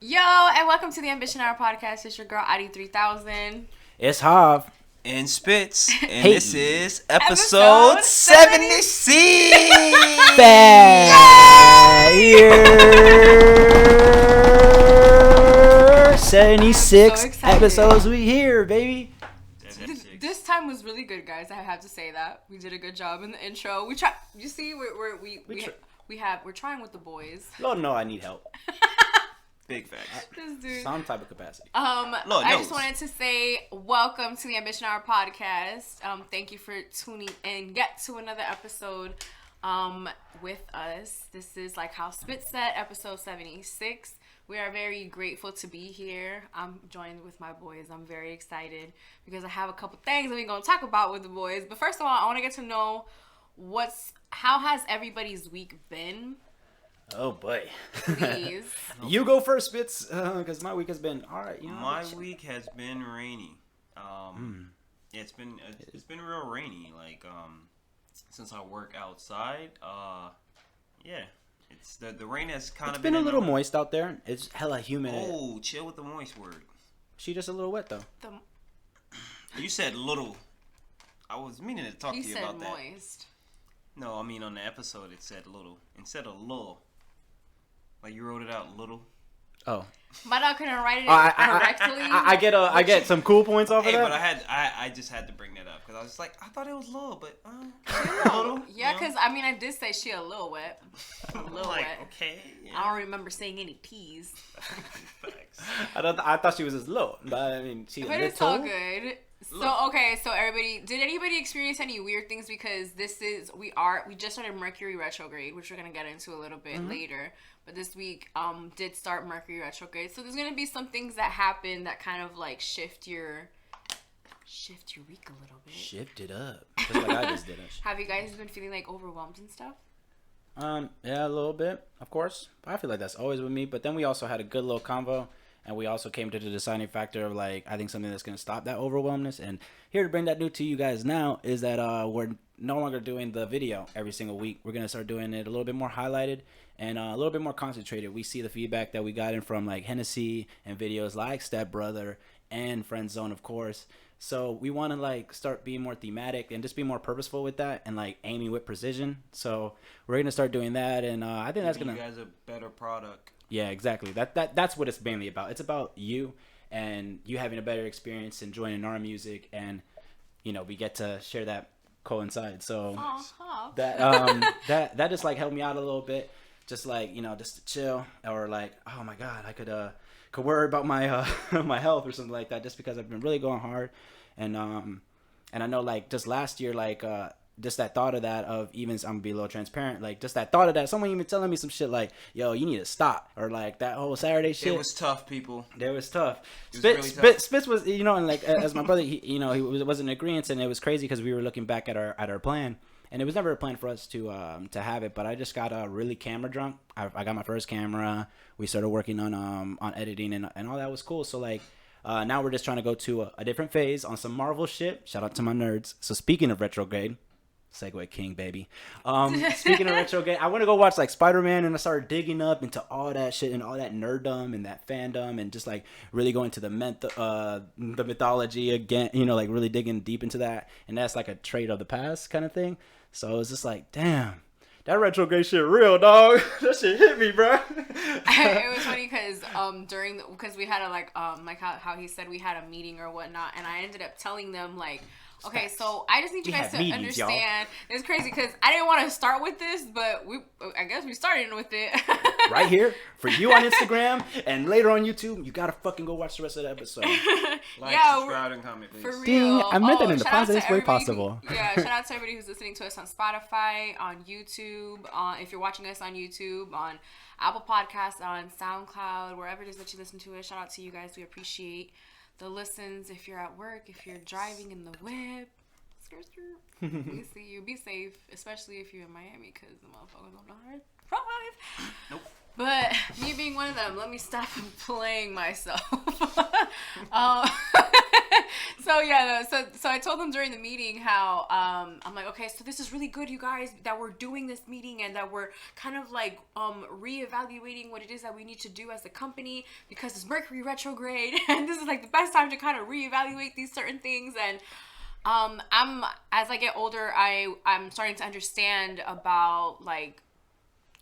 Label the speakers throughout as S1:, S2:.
S1: Yo, and welcome to the Ambition Hour podcast. It's your girl, Adi3000.
S2: It's Hav.
S3: And Spitz. And
S2: Hey.
S3: this is episode 76.
S2: Bad year. 76
S1: I'm so excited.
S2: episodes we here, baby.
S1: This time was really good, guys. I have to say that we did a good job in the intro. We try. You see, we're trying with the boys.
S2: Lord, no, I need help.
S3: Big facts.
S1: This dude.
S2: Some type of capacity.
S3: Lord
S1: I
S3: knows.
S1: just wanted to say welcome to the Ambition Hour podcast. Thank you for tuning in yet to another episode with us. This is, like how Spit said, episode 76. We are very grateful to be here. I'm joined with my boys. I'm very excited because I have a couple things that we're going to talk about with the boys. But first of all, I want to get to know how has everybody's week been?
S2: Oh boy.
S1: Please.
S2: You go first, Spitz, because my week has been all right.
S3: My week has been rainy. Yeah, it's been real rainy. Like since I work outside. Yeah, it's the rain has kind
S2: It's
S3: of
S2: been a little moist out there. It's hella humid.
S3: Oh, chill with the moist word.
S2: She just a little wet though.
S3: You said little. I was meaning to talk to you about that.
S1: Moist.
S3: No, I mean on the episode it said little instead of little. Like you wrote it out little.
S2: Oh.
S1: My dog couldn't write it correctly.
S2: I get some cool points off of that.
S3: But I just had to bring that up because I was just like I thought it was little, but little.
S1: Yeah, because I mean I did say she a little wet. A little
S3: like,
S1: wet.
S3: okay. Yeah.
S1: I don't remember saying any P's.
S3: Facts.
S2: I thought she was just low, but I mean she.
S1: But it's all good. So okay, so everybody, did anybody experience any weird things? Because we just started Mercury retrograde, which we're gonna get into a little bit later. But this week did start Mercury retrograde, so there's gonna be some things that happen that kind of like shift your week a little bit.
S2: Shift it up, just like I just did.
S1: Have you guys been feeling like overwhelmed and stuff?
S2: Yeah, a little bit, of course. I feel like that's always with me. But then we also had a good little convo, and we also came to the deciding factor of like I think something that's gonna stop that overwhelmness. And here to bring that news to you guys now is that we're no longer doing the video every single week. We're gonna start doing it a little bit more highlighted and a little bit more concentrated. We see the feedback that we got in from like Hennessy and videos like Step Brother and Friend Zone, of course. So we want to like start being more thematic and just be more purposeful with that and like aiming with precision. So we're gonna start doing that, and I think that's gonna.
S3: You guys a better product.
S2: Yeah, exactly. That's what it's mainly about. It's about you and you having a better experience enjoying our music, and we get to share that coincide. So that just like helped me out a little bit, just like just to chill or like oh my god I could worry about my my health or something like that, just because I've been really going hard, and I know like just last year like just that thought of that of even I'm gonna be a little transparent, like just that thought of that someone even telling me some shit like yo you need to stop, or like that whole Saturday shit.
S3: It was tough, people.
S2: It was tough.
S3: Spitz
S2: was and like as my brother he was in agreement, and it was crazy because we were looking back at our plan. And it was never a plan for us to have it, but I just got really camera drunk. I got my first camera. We started working on editing, and all that was cool. So like now we're just trying to go to a different phase on some Marvel shit. Shout out to my nerds. So speaking of retrograde, Segway King, baby. Speaking of retrograde, I want to go watch like Spider-Man, and I started digging up into all that shit and all that nerddom and that fandom, and just like really going to the mythology again. Like really digging deep into that, and that's like a trait of the past kind of thing. So it was just like, damn, that retrograde shit real, dog. That shit hit me, bro.
S1: It was funny because because we had a like how he said we had a meeting or whatnot, and I ended up telling them like, okay, so I just need you guys to understand. It's crazy because I didn't want to start with this, but I guess we started with it.
S2: Right here for you on Instagram and later on YouTube. You gotta fucking go watch the rest of the episode.
S3: Subscribe, and comment, please.
S1: For real.
S2: Ding, I meant that in the
S1: shout out to
S2: positive way
S1: everybody
S2: possible.
S1: shout out to everybody who's listening to us on Spotify, on YouTube, if you're watching us on YouTube, on Apple Podcasts, on SoundCloud, wherever it is that you listen to us. Shout out to you guys. We appreciate the listens. If you're at work, if you're driving in the whip, we see you. Be safe, especially if you're in Miami, because the motherfuckers don't know how to drive.
S3: Nope.
S1: But me being one of them, let me stop playing myself. So yeah, so I told them during the meeting how I'm like, okay, so this is really good, you guys, that we're doing this meeting and that we're kind of like reevaluating what it is that we need to do as a company because it's Mercury retrograde, and this is like the best time to kind of reevaluate these certain things. And I'm as I get older, I'm starting to understand about like,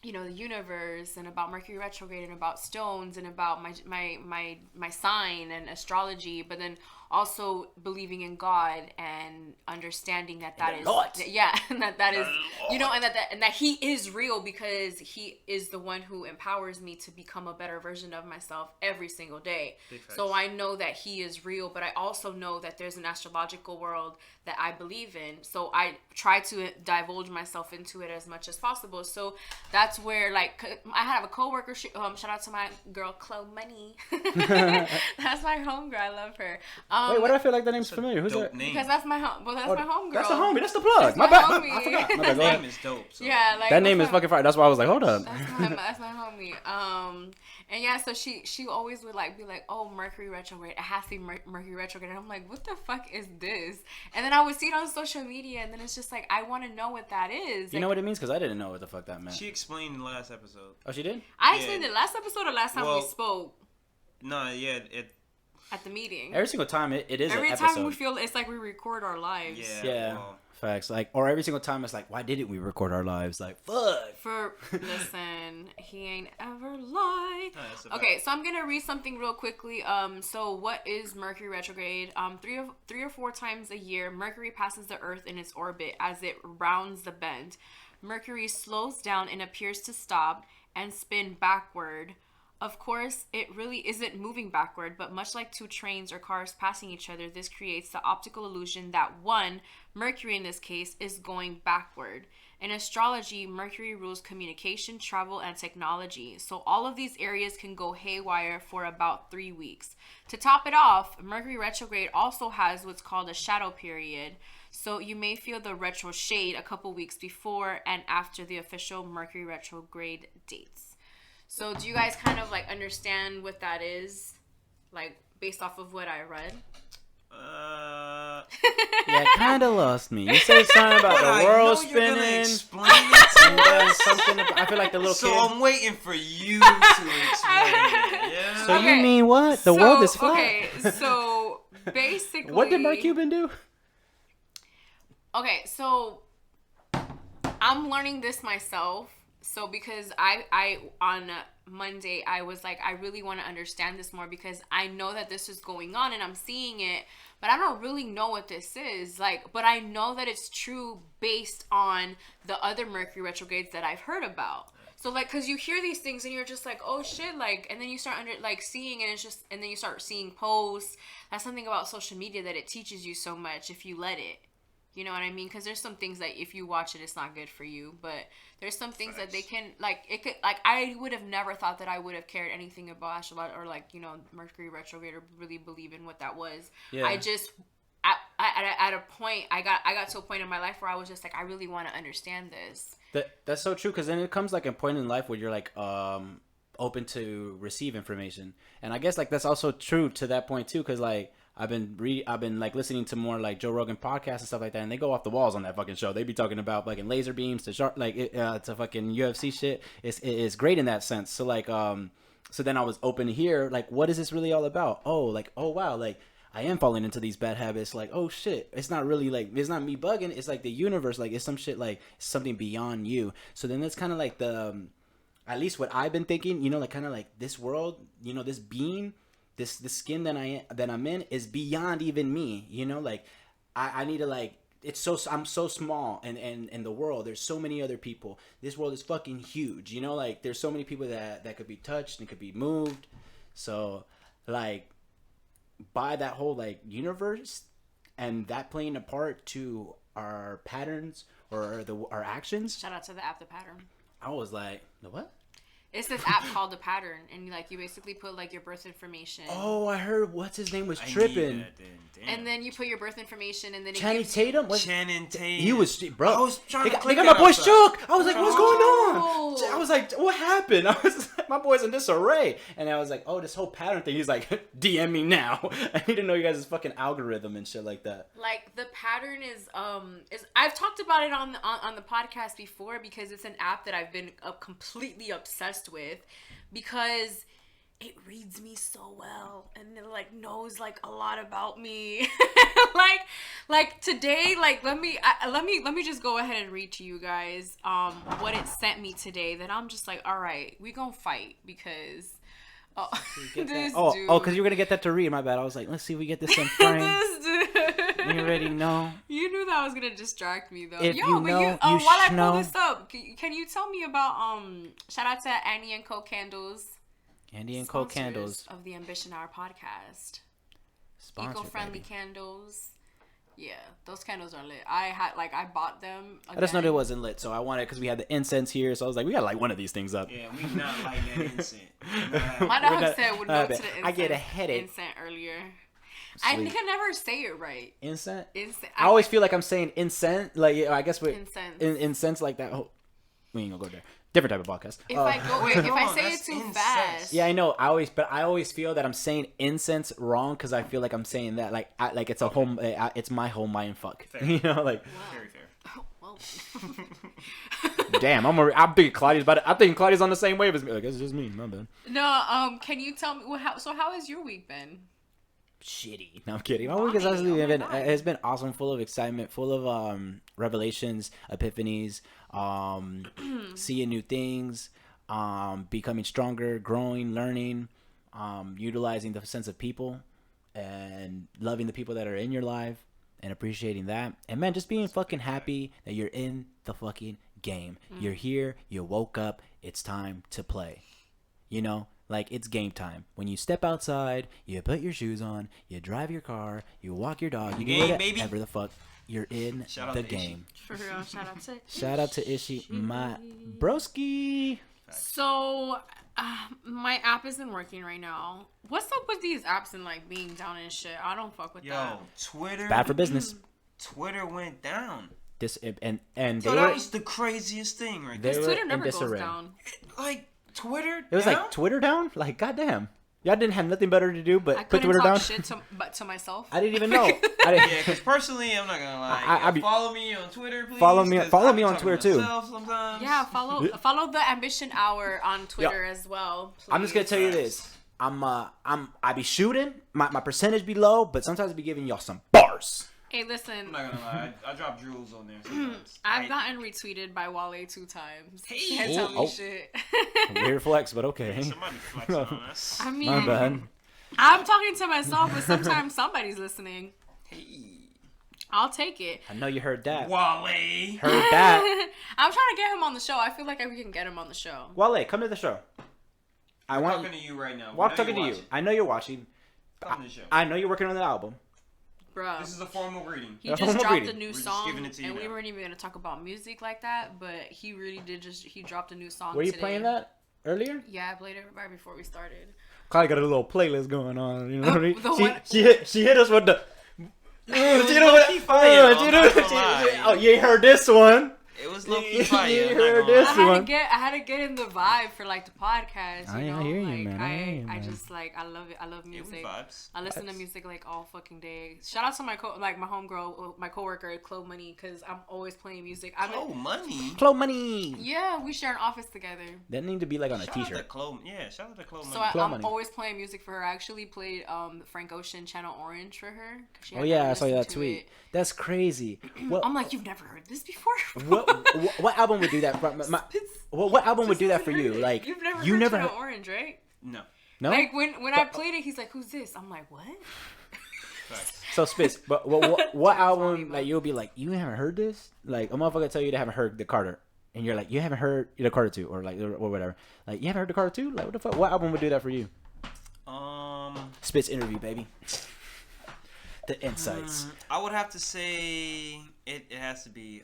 S1: you know, the universe and about Mercury retrograde and about stones and about my sign and astrology, but then also believing in God and understanding that that is
S2: Lord.
S1: yeah, and that is, you know, and that he is real because he is the one who empowers me to become a better version of myself every single day. So I know that he is real, but I also know that there's an astrological world that I believe in. So I try to divulge myself into it as much as possible. So that's where, like, I have a coworker. Shout out to my girl Chloe Money. That's my homegirl. I love her.
S2: Wait, why do I feel like that name's familiar? Who's that?
S1: Because that's my home. Well, that's my homegirl.
S2: That's the homie. That's the plug.
S1: That's
S2: My
S1: my
S2: bad.
S1: homie.
S2: I forgot. My bad.
S3: That
S2: Go ahead.
S3: name is dope. So.
S1: Yeah, like
S2: That name is fucking fire. That's why I was like, hold up.
S1: That's my homie. And yeah, so she always would like be like, oh, Mercury retrograde. It has to be Mercury retrograde. And I'm like, what the fuck is this? And then I would see it on social media, and then it's just like, I want to know what that is.
S2: You know what it means? Because I didn't know what the fuck that meant.
S3: She explained in the last episode.
S2: Oh, she did?
S1: I explained it last episode or last time we spoke.
S3: No, yeah,
S1: At the meeting.
S2: Every single time it is
S1: Every
S2: an episode.
S1: time we feel it's like we record our lives.
S2: Yeah.
S3: Well,
S2: Facts. Like, or every single time it's like, why didn't we record our lives? Like, fuck.
S1: Listen, he ain't ever lied.
S3: No,
S1: Okay, so I'm gonna read something real quickly. So what is Mercury retrograde? Three or four times a year, Mercury passes the Earth in its orbit as it rounds the bend. Mercury slows down and appears to stop and spin backward. Of course, it really isn't moving backward, but much like two trains or cars passing each other, this creates the optical illusion that one, Mercury in this case, is going backward. In astrology, Mercury rules communication, travel, and technology, so all of these areas can go haywire for about 3 weeks. To top it off, Mercury retrograde also has what's called a shadow period, so you may feel the retro shade a couple weeks before and after the official Mercury retrograde dates. So do you guys kind of like understand what that is? Like based off of what I read?
S2: Yeah, kind of lost me. You said something about the world spinning.
S3: Explain it to
S2: And then something about, I feel like the little
S3: so
S2: kid.
S3: I'm waiting for you to explain it. Yeah.
S2: So
S1: Okay,
S2: you mean what? The world is flat?
S1: Okay, so basically...
S2: What did Mark Cuban do?
S1: Okay, so I'm learning this myself. So because I on Monday, I was like, I really want to understand this more because I know that this is going on and I'm seeing it, but I don't really know what this is. Like, but I know that it's true based on the other Mercury retrogrades that I've heard about. So like, cause you hear these things and you're just like, oh shit, like, and then you start seeing, and it's just, and then you start seeing posts. That's something about social media that it teaches you so much if you let it. You know what I mean? Because there's some things that if you watch it, it's not good for you. But there's some things that they can, like, it could, like, I would have never thought that I would have cared anything about astrology or, like, you know, Mercury retrograde or really believe in what that was. Yeah. I just, at a point, I got to a point in my life where I was just like, I really want to understand this.
S2: That's so true, because then it comes, like, a point in life where you're, like, open to receive information. And I guess, like, that's also true to that point, too, because, like, I've been like listening to more like Joe Rogan podcasts and stuff like that, and they go off the walls on that fucking show. They be talking about fucking laser beams to to fucking UFC shit. It's great in that sense. So like so then I was open to hear like, what is this really all about? Oh wow, like I am falling into these bad habits. Like, oh shit, it's not really like, it's not me bugging. It's like the universe, like it's some shit, like something beyond you. So then that's kind of like the at least what I've been thinking, you know, like kind of like this world, you know, this being. This skin that I'm in is beyond even me, you know, like I need to like, I'm so small and in the world, there's so many other people. This world is fucking huge, you know, like there's so many people that could be touched and could be moved. So like by that whole like universe and that playing a part to our patterns or our actions.
S1: Shout out to the app, The Pattern.
S2: I was like, the what?
S1: It's this app called The Pattern, and you basically put like your birth information.
S2: Oh, I heard what's his name was
S3: I
S2: tripping.
S3: need that then. Damn.
S1: And then you put your birth information, and then it
S2: Channing
S1: gives you...
S2: Tatum? What?
S3: Channing Tatum.
S2: He was, bro.
S3: I was trying
S2: they
S3: to
S2: got,
S3: click
S2: they got my
S3: that
S2: boy
S3: outside.
S2: shook. I was like, what's going
S1: Oh.
S2: on? I was like, what happened? I was my boy's in disarray. And I was like, oh, this whole pattern thing. He's like, DM me now. I need to know you guys' fucking algorithm and shit like that.
S1: Like The Pattern is I've talked about it on the podcast before because it's an app that I've been completely obsessed with because it reads me so well and it like knows like a lot about me. like today, like let me just go ahead and read to you guys what it sent me today that I'm just like, all right, we gonna fight because this dude.
S2: Because you were gonna get that to read. My bad. I was like, let's see if we get this in frame.
S1: This dude.
S2: You already know.
S1: You knew that was gonna distract me though.
S2: If
S1: Yo,
S2: you
S1: but
S2: know,
S1: you,
S2: you
S1: while I pull
S2: know.
S1: this up, can you tell me about shout out to Annie and Co Candles,
S2: Andy and Co
S1: sponsors
S2: Candles.
S1: of the Ambition Hour podcast.
S2: Sponsored,
S1: Eco-friendly
S2: baby.
S1: candles. Yeah, those candles are lit. I bought them.
S2: I just know
S1: again.
S2: it wasn't lit, so I wanted because we had the incense here. So I was like, we gotta light one of these things up.
S3: Yeah, we not lighting that incense.
S1: My
S2: We're
S1: dog
S2: not-
S1: said would
S2: I
S1: go to
S2: bet.
S1: the incense.
S2: I get a headache.
S1: Incense earlier. I
S2: Sweet.
S1: can never say it right.
S2: Incense.
S1: Incense.
S2: I always feel like I'm saying incense. Like I guess we
S1: Incense.
S2: incense like that. Oh, we ain't gonna go there. Different type of podcast.
S1: If I go,
S3: Wait,
S1: if
S3: hold
S1: I
S3: on,
S1: say it
S3: that's
S1: too
S3: incense.
S1: fast.
S2: Yeah, I know. I always feel that I'm saying incense wrong because I feel like I'm saying that like it's a home. It's my whole mind fuck.
S3: Fair.
S2: You know, like
S3: Very fair.
S1: Well.
S2: damn. I'm thinking Claudia's about it. I'm thinking Claudia's on the same wave as me. Like it's just me. My bad.
S1: No. Can you tell me how has your week been?
S2: Shitty. No, I'm kidding. My week has
S1: Why?
S2: actually
S1: Oh my
S2: been
S1: God.
S2: it's been awesome, full of excitement, full of revelations, epiphanies, seeing new things, becoming stronger, growing, learning, utilizing the sense of people and loving the people that are in your life and appreciating that. And man, just being fucking happy that you're in the fucking game. You're here, you woke up, it's time to play. You know? Like, it's game time. When you step outside, you put your shoes on, you drive your car, you walk your dog, you do
S3: Game,
S2: whatever
S3: baby.
S2: the fuck. You're in
S3: Shout out
S2: the
S3: to Ishi.
S2: game.
S1: For real, shout out to.
S2: Shout out to Ishi, my broski.
S1: So, my app isn't working right now. What's up with these apps and like being down and shit? I don't fuck with
S3: Yo,
S1: that.
S3: Twitter.
S2: Bad for business.
S3: Twitter went down.
S2: This and they
S3: Yo,
S2: were,
S3: that was the craziest thing right
S2: They
S3: there.
S2: were
S1: Twitter
S2: in
S1: never goes
S2: disarray.
S1: down.
S3: Like Twitter.
S2: It was
S3: down?
S2: like Twitter down. Like goddamn, y'all didn't have nothing better to do
S1: I
S2: but put
S1: couldn't
S2: Twitter
S1: talk
S2: down.
S1: shit to myself.
S2: I didn't even know. I didn't.
S3: Yeah, because personally, I'm not gonna lie.
S2: I be-
S3: follow me on Twitter, please.
S2: Follow me
S3: 'cause
S2: on
S3: I be talking
S2: Twitter,
S3: to
S2: too.
S3: myself Sometimes.
S1: Yeah, follow the Ambition Hour on Twitter as well.
S2: I'm just gonna
S1: please.
S2: tell you this. I be shooting. My percentage be low, but sometimes I be giving y'all some bars.
S1: Hey,
S3: I'm
S1: listen.
S3: not gonna lie. I drop jewels on there sometimes.
S1: I've gotten retweeted by Wale 2 times.
S3: Hey.
S1: Can't tell me
S2: Oh.
S1: shit.
S2: Weird flex, but okay.
S3: Somebody flexing on us.
S1: I mean,
S2: My bad.
S1: I'm talking to myself, but sometimes somebody's listening.
S3: Hey.
S1: I'll take it.
S2: I know you heard that.
S3: Wale.
S2: Heard that.
S1: I'm trying to get him on the show. I feel like we can get him on the show.
S2: Wale, come to the show.
S3: I'm talking to you right now.
S2: Well, I'm
S3: We know
S2: talking to
S3: you're
S2: you.
S3: watching.
S2: I know you're watching.
S3: Come to the show.
S2: I know you're working on the album.
S1: Bro.
S3: This is a formal greeting.
S1: He
S2: Yeah,
S1: just
S2: I'm
S1: dropped
S2: reading.
S1: a new
S3: We're just
S1: song,
S3: giving it to you
S1: and we
S3: now.
S1: weren't even going to talk about music like that, but he really did he dropped a new song
S2: Were you
S1: today.
S2: playing that earlier?
S1: Yeah, I played it right before we started.
S2: Claudia got a little playlist going on. You know what I mean?
S1: The one-
S2: She hit us with the.
S3: It was
S2: You know what-
S3: low-key fire,
S2: Oh,
S3: though,
S2: you
S3: I'm
S2: know
S3: not
S2: what-
S3: gonna lie.
S2: Oh, you ain't heard this one.
S3: It was low key
S2: You
S3: fire. I'm not
S2: heard
S3: gonna
S2: this
S3: lie.
S2: one.
S1: I had to get in the vibe for like the podcast. You know,
S2: I hear you,
S1: like
S2: man. I hear you,
S1: I
S2: man.
S1: just like I love it. I love
S3: It was
S1: music.
S3: vibes.
S1: I listen to music like all fucking day. Shout out to my my homegirl, my coworker, Chloe Money, because I'm always playing music.
S3: Oh, money.
S2: Chloe Money.
S1: Yeah, we share an office together.
S2: That need to be like on a
S3: Shout out to
S2: t-shirt.
S3: Chloe. Yeah, shout out to Chloe.
S1: So
S3: Money.
S2: Chloe
S1: I'm
S2: Money.
S1: always playing music for her. I actually played Frank Ocean Channel Orange for her. 'Cause she
S2: Oh
S1: had
S2: yeah,
S1: never
S2: I saw that
S1: listened to
S2: tweet.
S1: it.
S2: That's crazy. What,
S1: I'm like, you've never heard this before?
S2: what album would do that? What album would do that for you? Like
S1: you've never
S2: you
S1: heard
S2: never
S1: Channel
S2: heard,
S1: Orange, right?
S3: No.
S2: no.
S1: Like when I played it, he's like, "Who's this?" I'm like, "What?"
S3: Facts.
S2: So Spitz, but what
S1: Tell me
S2: album
S1: about
S2: like you'll be like you haven't heard this? Like a motherfucker tell you to haven't heard the Carter, and you're like you haven't heard the Carter 2 or like or whatever. Like you haven't heard the Carter 2? Like what the fuck? What album would do that for you? Spitz interview, baby. The insights.
S3: I would have to say it has to be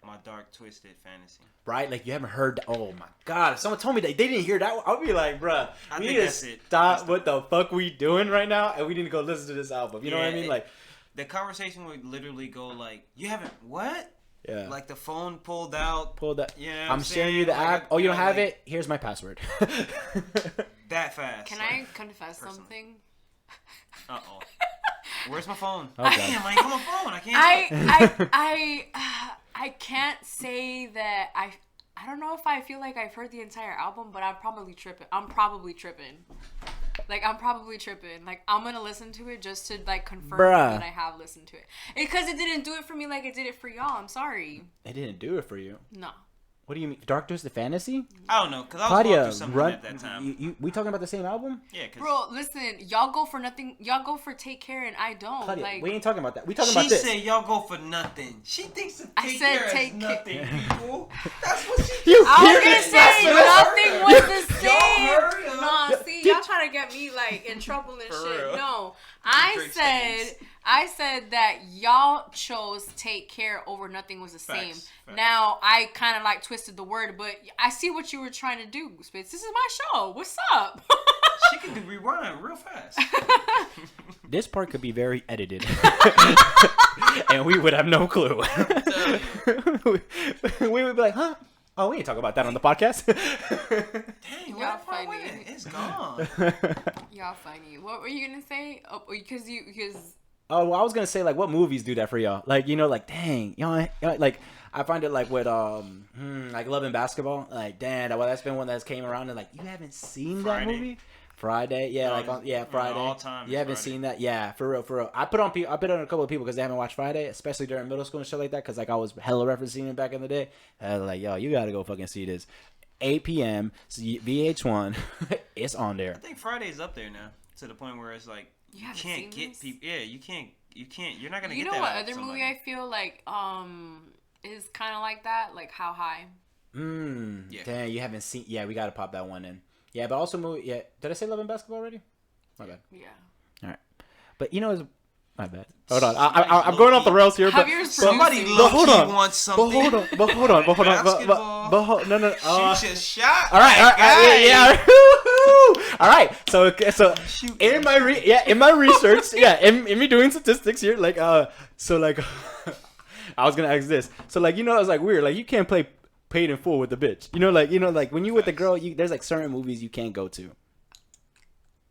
S3: my dark twisted fantasy.
S2: Right? Like you haven't heard. Oh my god! If someone told me that they didn't hear that, I'll be like, bruh,
S3: I
S2: we
S3: think
S2: need to
S3: that's it.
S2: stop what the fuck we doing right now, and we need to go listen to this album. You know what I mean? Like
S3: the conversation would literally go like, "You haven't what?"
S2: Yeah.
S3: Like the phone pulled out.
S2: Yeah. I'm sharing you the app. Oh, you don't have it? Here's my password.
S3: That fast.
S1: Can I confess something?
S3: Uh-oh. Where's my phone?
S2: Oh, God.
S3: Damn, I ain't got my phone. I can't.
S1: I can't say that I don't know if I feel like I've heard the entire album, but I'm probably tripping. Like, I'm probably tripping. Like, I'm gonna listen to it just to, like, confirm that I have listened to it. Because it didn't do it for me like it did it for y'all. I'm sorry.
S2: It didn't do it for you.
S1: No.
S2: What do you mean? Dark Twisted Fantasy?
S3: I don't know, because I was going through something at that time.
S2: We talking about the same album?
S3: Yeah, cause
S1: Bro, listen, y'all go for nothing. Y'all go for Take Care and I don't.
S2: Claudia,
S1: like,
S2: we ain't talking about that. We talking about this.
S3: She said y'all go for nothing. She thinks of Take Care as nothing, people. That's what she
S2: You
S1: I was gonna say nothing was the same.
S3: Y'all heard
S1: Nah,
S3: her.
S1: see, y'all trying to get me like in trouble and
S3: For
S1: shit.
S3: real.
S1: No,
S3: Drake
S1: I said that y'all chose Take Care over Nothing Was the Same.
S3: Facts.
S1: Now I kind of like twisted the word, but I see what you were trying to do, Spitz. This is my show. What's up?
S3: She can do rewind real fast.
S2: This part could be very edited. And we would have no clue. We would be like, huh? Oh, we ain't talking about that on the podcast.
S3: Dang,
S1: Y'all
S3: where that part
S1: funny.
S3: went? It's gone.
S1: Y'all funny. What were you gonna say? Oh, because
S2: Oh, well, I was gonna say like, what movies do that for y'all? Like, you know, like, dang, y'all like, I find it like with like Love and Basketball. Like, damn, that's been one that's came around and like, you haven't seen that movie? Friday, yeah, Friday.
S3: All time.
S2: You haven't seen that? Yeah, for real. I put on a couple of people because they haven't watched Friday, especially during middle school and shit like that. Because like I was hella referencing it back in the day. I was like, yo, you gotta go fucking see this. 8 p.m. VH1, it's on there.
S3: I think Friday's up there now to the point where it's like you can't get people. Yeah, you can't. You're not gonna get that.
S1: You know what
S3: out of
S1: other
S3: somebody.
S1: movie I feel like is kind of like that, like How High.
S3: Yeah.
S2: Damn, you haven't seen. Yeah, we gotta pop that one in. Yeah, but also movie. Yeah, did I say Love and Basketball already? My bad.
S1: Yeah.
S2: All right, but you know, my bad. Hold on, I'm going off the rails here. But
S3: Somebody wants something.
S2: But hold on. No.
S3: Shoot your shot.
S2: All right. Yeah. All right. So in my research, in me doing statistics here, like so like I was gonna ask this. So like, you know, it's like weird. Like you can't play paid in full with the bitch. You know, like when you with the girl, there's like certain movies you can't go to.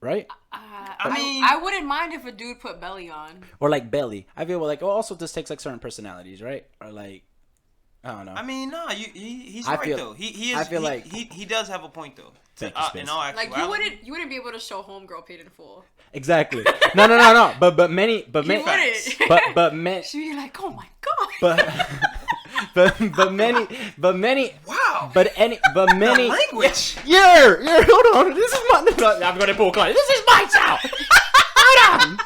S2: Right?
S3: I mean,
S1: I wouldn't mind if a dude put Belly on.
S2: Or like Belly. I feel like also this takes like certain personalities, right? Or like, I don't know.
S3: I mean, no, he's right though. He is.
S2: I feel like
S3: he does have a point though.
S2: In
S3: all
S1: Like
S3: actuality,
S1: you wouldn't be able to show homegirl paid in full.
S2: Exactly. No. But many.
S1: You wouldn't.
S2: But many.
S1: She'd be like, oh my god.
S2: But many.
S3: Wow.
S2: But many.
S3: Language.
S2: Yeah. Hold on. This is my. I'm gonna pull Claudia. This is my show. Hold on.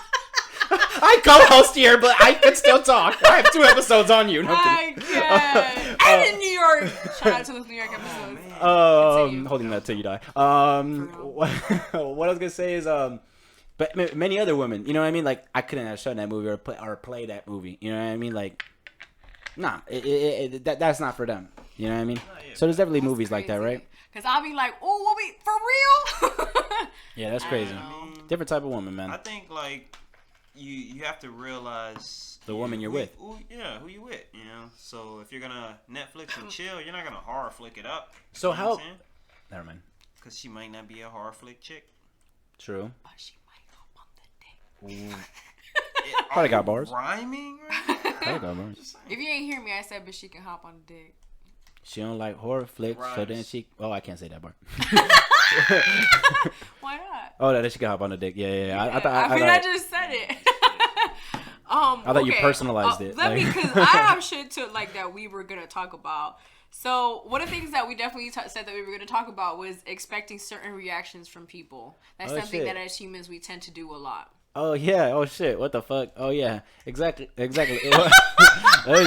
S2: I co-host here, but I can still talk. I have 2 episodes on you. No
S1: I can't. And in New York. Shout out to those New York episodes.
S2: Holding that till you die. What I was gonna say is but many other women. You know what I mean? Like I couldn't have shown that movie or play that movie. You know what I mean? Like, nah, that's not for them. You know what I mean? So there's definitely movies like that, right?
S1: Cause I'll be like, oh, what we for real?
S2: Yeah, that's crazy. Different type of woman, man.
S3: I think like you have to realize
S2: the woman you're with.
S3: Who you with? You know. So if you're gonna Netflix and chill, you're not gonna horror flick it up.
S2: So
S3: you know
S2: how? Never mind.
S3: Because she might not be a horror flick chick.
S2: True.
S1: But she might go on the dick.
S2: Probably got bars.
S3: Rhyming, right?
S2: Probably got bars.
S1: If you ain't hear me, I said, but she can hop on the dick.
S2: She don't like horror flicks, so then
S3: Rhymes.
S2: she. Oh, I can't say that part.
S1: Why not?
S2: Oh, that she can hop on the dick. Yeah.
S1: I just said it.
S2: I thought you personalized it.
S1: Let me, because I have shit to like that we were gonna talk about. So one of the things that we definitely said that we were gonna talk about was expecting certain reactions from people. That's something that as humans we tend to do a lot.
S2: Oh yeah. Oh shit. What the fuck? Oh yeah. Exactly. Oh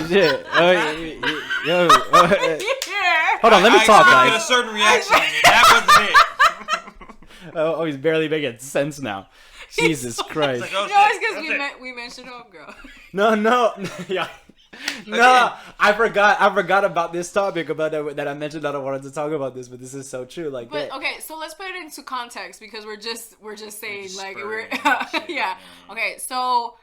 S2: shit. Oh yo.
S1: Yeah.
S2: Hold on. Let me talk,
S3: I get a
S2: guys.
S3: certain reaction. That wasn't it.
S2: Oh, he's barely making sense now. Jesus Christ.
S3: It's like, oh,
S1: No,
S3: shit.
S1: it's because we mentioned homegirl.
S2: No. Yeah. No, I forgot about this topic about that I mentioned that I wanted to talk about this, but this is so true. Like,
S1: but
S2: that.
S1: okay, so let's put it into context because we're just saying
S3: just
S1: like
S3: spurring shit
S1: yeah.
S3: right now.
S1: Okay, so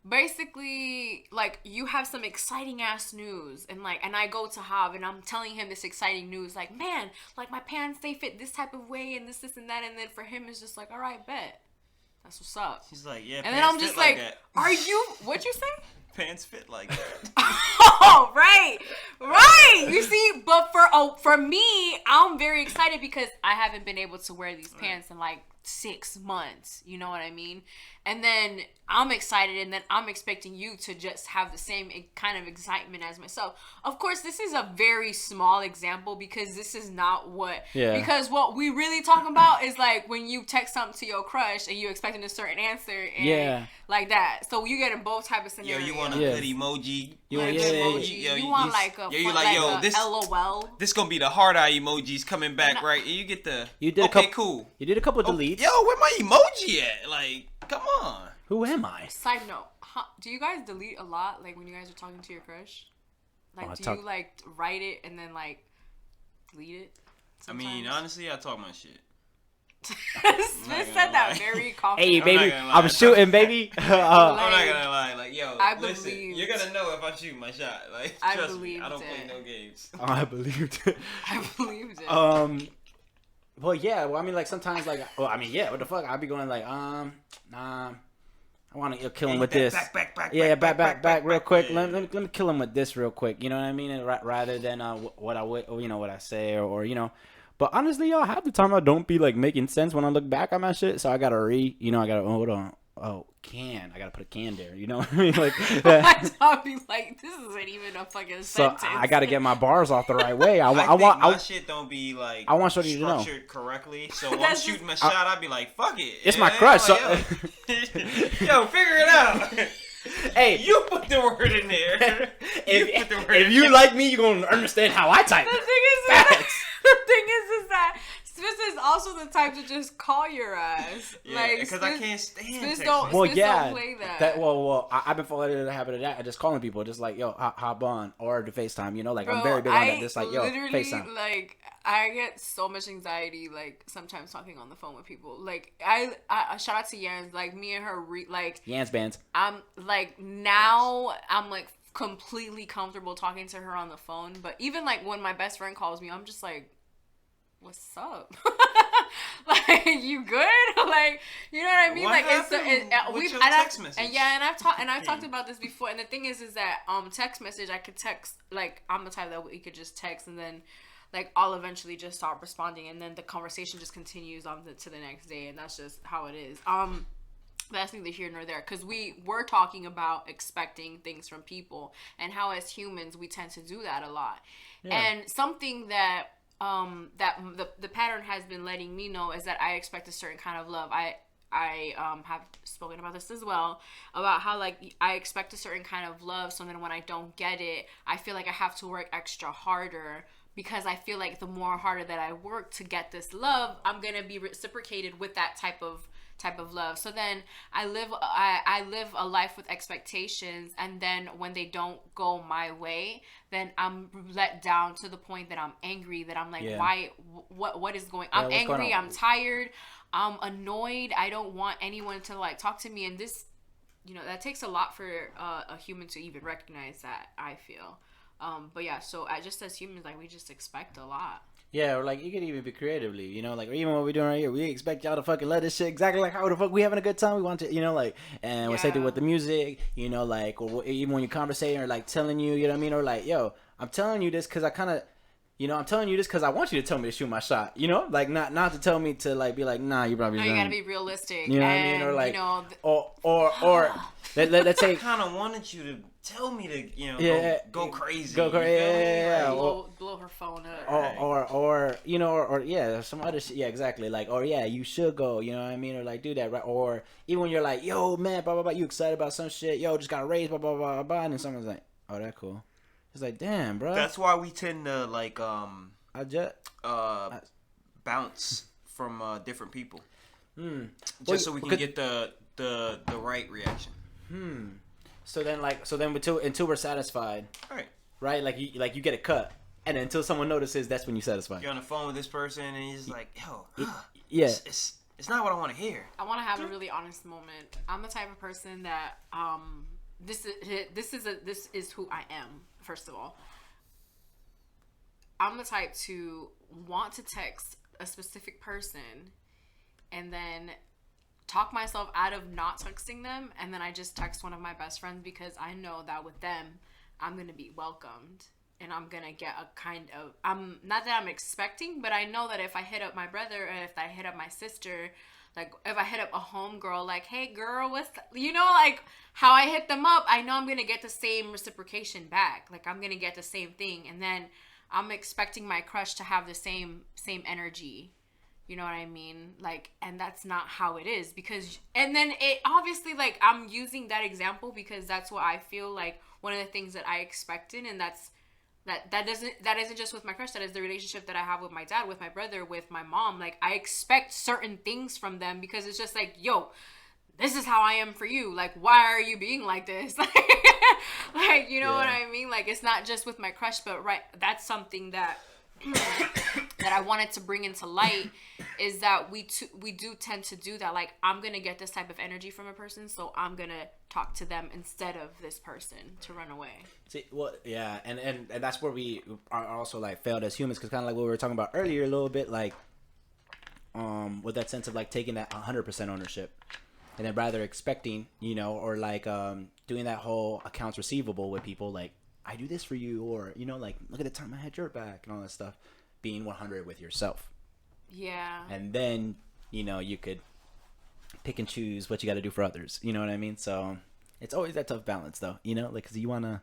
S1: basically, like, you have some exciting ass news, and I go to Hav and I'm telling him this exciting news, like, man, like my pants, they fit this type of way and this and that, and then for him it's just like, all right, bet, that's what's up.
S3: He's like, yeah,
S1: And then I'm just like,
S3: that.
S1: are you? What'd you say?
S3: Pants fit like that.
S1: Oh, right. You see, but for me, I'm very excited because I haven't been able to wear these pants in like 6 months. You know what I mean? And then I'm excited, and then I'm expecting you to just have the same kind of excitement as myself. Of course, this is a very small example because this is not what...
S2: Yeah.
S1: Because what we really talking about is like when you text something to your crush and you expecting a certain answer and like that. So you getting both type of scenarios.
S3: Yo, you want a good emoji?
S2: You
S1: Like emoji.
S3: Yo,
S1: you want like a
S3: you like, yo, this
S1: LOL.
S3: This gonna be the heart eye emojis coming back, right? And you get the cool.
S2: You did a couple deletes.
S3: Yo, where my emoji at? Like, come on.
S2: Who am I?
S1: Side note, do you guys delete a lot? Like when you guys are talking to your crush? Like, do you like write it and then like delete it? Sometimes?
S3: I mean, honestly, I talk my shit.
S1: Smith said that very confident.
S2: Hey, baby, I'm shooting, baby.
S3: I'm not gonna lie. Like, yo, listen, you're gonna know if I shoot my shot. Like, trust me, I don't play no games.
S2: I believed it.
S1: I believed it.
S2: Well, yeah. Well, I mean, like sometimes, like, well, I mean, yeah. What the fuck? I'd be going like, nah. I want to kill him with this. Back, real quick.
S3: Yeah.
S2: Let me kill him with this real quick. You know what I mean? And rather than what I would, what I say, or you know. But honestly, y'all, half the time I don't be like making sense when I look back on my shit. So I gotta hold on. Oh, I gotta put a can there. You know what I mean? Like,
S1: I'll be like, this isn't even a fucking sentence.
S2: So I gotta get my bars off the right way. I want
S3: my shit don't be like
S2: I want Shorty to know
S3: structured correctly. So when I'm shooting my shot, I'd be like, fuck it.
S2: It's my crush.
S3: Yo, yo, figure it out. Hey, you put the word in there.
S2: If you like me, you're gonna understand how I type.
S1: The thing is that Smith is also the type to just call your ass.
S3: Yeah,
S1: like,
S3: because I can't stand
S1: Smith
S3: text
S1: don't,
S3: messages.
S1: don't play that.
S2: I've been falling into the habit of that. Just calling people, just like, yo, hop on, or to FaceTime. You know, like,
S1: Bro,
S2: I'm very big on that. Just like, yo, FaceTime.
S1: Like, I get so much anxiety, like, sometimes talking on the phone with people. Like, I shout out to Yans. Like, me and her,
S2: Yans bands.
S1: I'm, like, now, I'm, like, completely comfortable talking to her on the phone. But even, like, when my best friend calls me, I'm just like, what's up? Like, you good? Like, you know what I mean?
S3: What
S1: Like,
S3: with your text message?
S1: I've talked about this before. And the thing is that text message, I could text, like, I'm the type that we could just text and then, like, I'll eventually just start responding, and then the conversation just continues on to the next day, and that's just how it is. That's neither here nor there, because we were talking about expecting things from people and how as humans we tend to do that a lot. Yeah. And something that the pattern has been letting me know is that I expect a certain kind of love. I have spoken about this as well, about how, like, I expect a certain kind of love, so then when I don't get it, I feel like I have to work extra harder, because I feel like the more harder that I work to get this love, I'm gonna be reciprocated with that type of love. So then I live a life with expectations, and then when they don't go my way, then I'm let down to the point that I'm angry, that I'm like, why, what is going on? I'm angry, I'm tired, I'm annoyed, I don't want anyone to, like, talk to me, and this, you know, that takes a lot for a human to even recognize that, I feel. But yeah, so just as humans, like, we just expect a lot.
S2: Yeah, or like, you could even be creatively, you know, like, or even what we're doing right here, we expect y'all to fucking let this shit exactly like how the fuck we having a good time. We want to, you know, like, and we'll say that with the music, you know, like, or even when you're conversating or like telling you, you know what I mean, or like, yo, I'm telling you this because I kind of, you know, I'm telling you this because I want you to tell me to shoot my shot, you know, like, not to tell me to, like, be like, nah, you probably.
S1: No, you gotta be realistic.
S2: You know what I mean, or like, you know, or let's say.
S3: I kind of wanted you to tell me to, you know, go crazy.
S2: Go crazy. Yeah.
S1: Blow her phone up.
S2: Or you know, or yeah, some other shit. Yeah, exactly. Like, or yeah, you should go. You know what I mean? Or like, do that, right? Or even when you're like, yo, man, blah blah blah, you excited about some shit? Yo, just got a raise, blah blah blah blah, and then someone's like, oh, that cool. It's like, damn, bro.
S3: That's why we tend to like bounce from different people. Just so we can get the right reaction.
S2: So then until we're satisfied, right? Like you get a cut, and then until someone notices, that's when you satisfy.
S3: You're on the phone with this person, and he's like, "Yo,
S2: yeah,
S3: it's not what I want to hear."
S1: I want to have a really honest moment. I'm the type of person that this is who I am. First of all, I'm the type to want to text a specific person, and then talk myself out of not texting them, and then I just text one of my best friends because I know that with them I'm gonna be welcomed and I'm gonna get a kind of not that I'm expecting, but I know that if I hit up my brother or if I hit up my sister, like if I hit up a homegirl, like, hey girl, what's like how I hit them up, I know I'm gonna get the same reciprocation back. Like I'm gonna get the same thing, and then I'm expecting my crush to have the same energy. You know what I mean? Like, and that's not how it is, because, and then it obviously, like, I'm using that example because that's what I feel like one of the things that I expected, and that isn't just with my crush, that is the relationship that I have with my dad, with my brother, with my mom. Like, I expect certain things from them because it's just like, yo, this is how I am for you. Like, why are you being like this? Like, you know what I mean? Like, it's not just with my crush, but that's something that that I wanted to bring into light, is that we do tend to do that. Like, I'm gonna get this type of energy from a person, so I'm gonna talk to them instead of this person to run away.
S2: See, well, yeah, and that's where we are also like failed as humans, because kind of like what we were talking about earlier a little bit, like with that sense of like taking that 100% ownership, and then rather expecting, or like doing that whole accounts receivable with people, like, I do this for you, or, like, look at the time I had your back and all that stuff. Being 100 with yourself.
S1: Yeah.
S2: And then, you could pick and choose what you got to do for others. You know what I mean? So it's always that tough balance, though. Like, because you wanna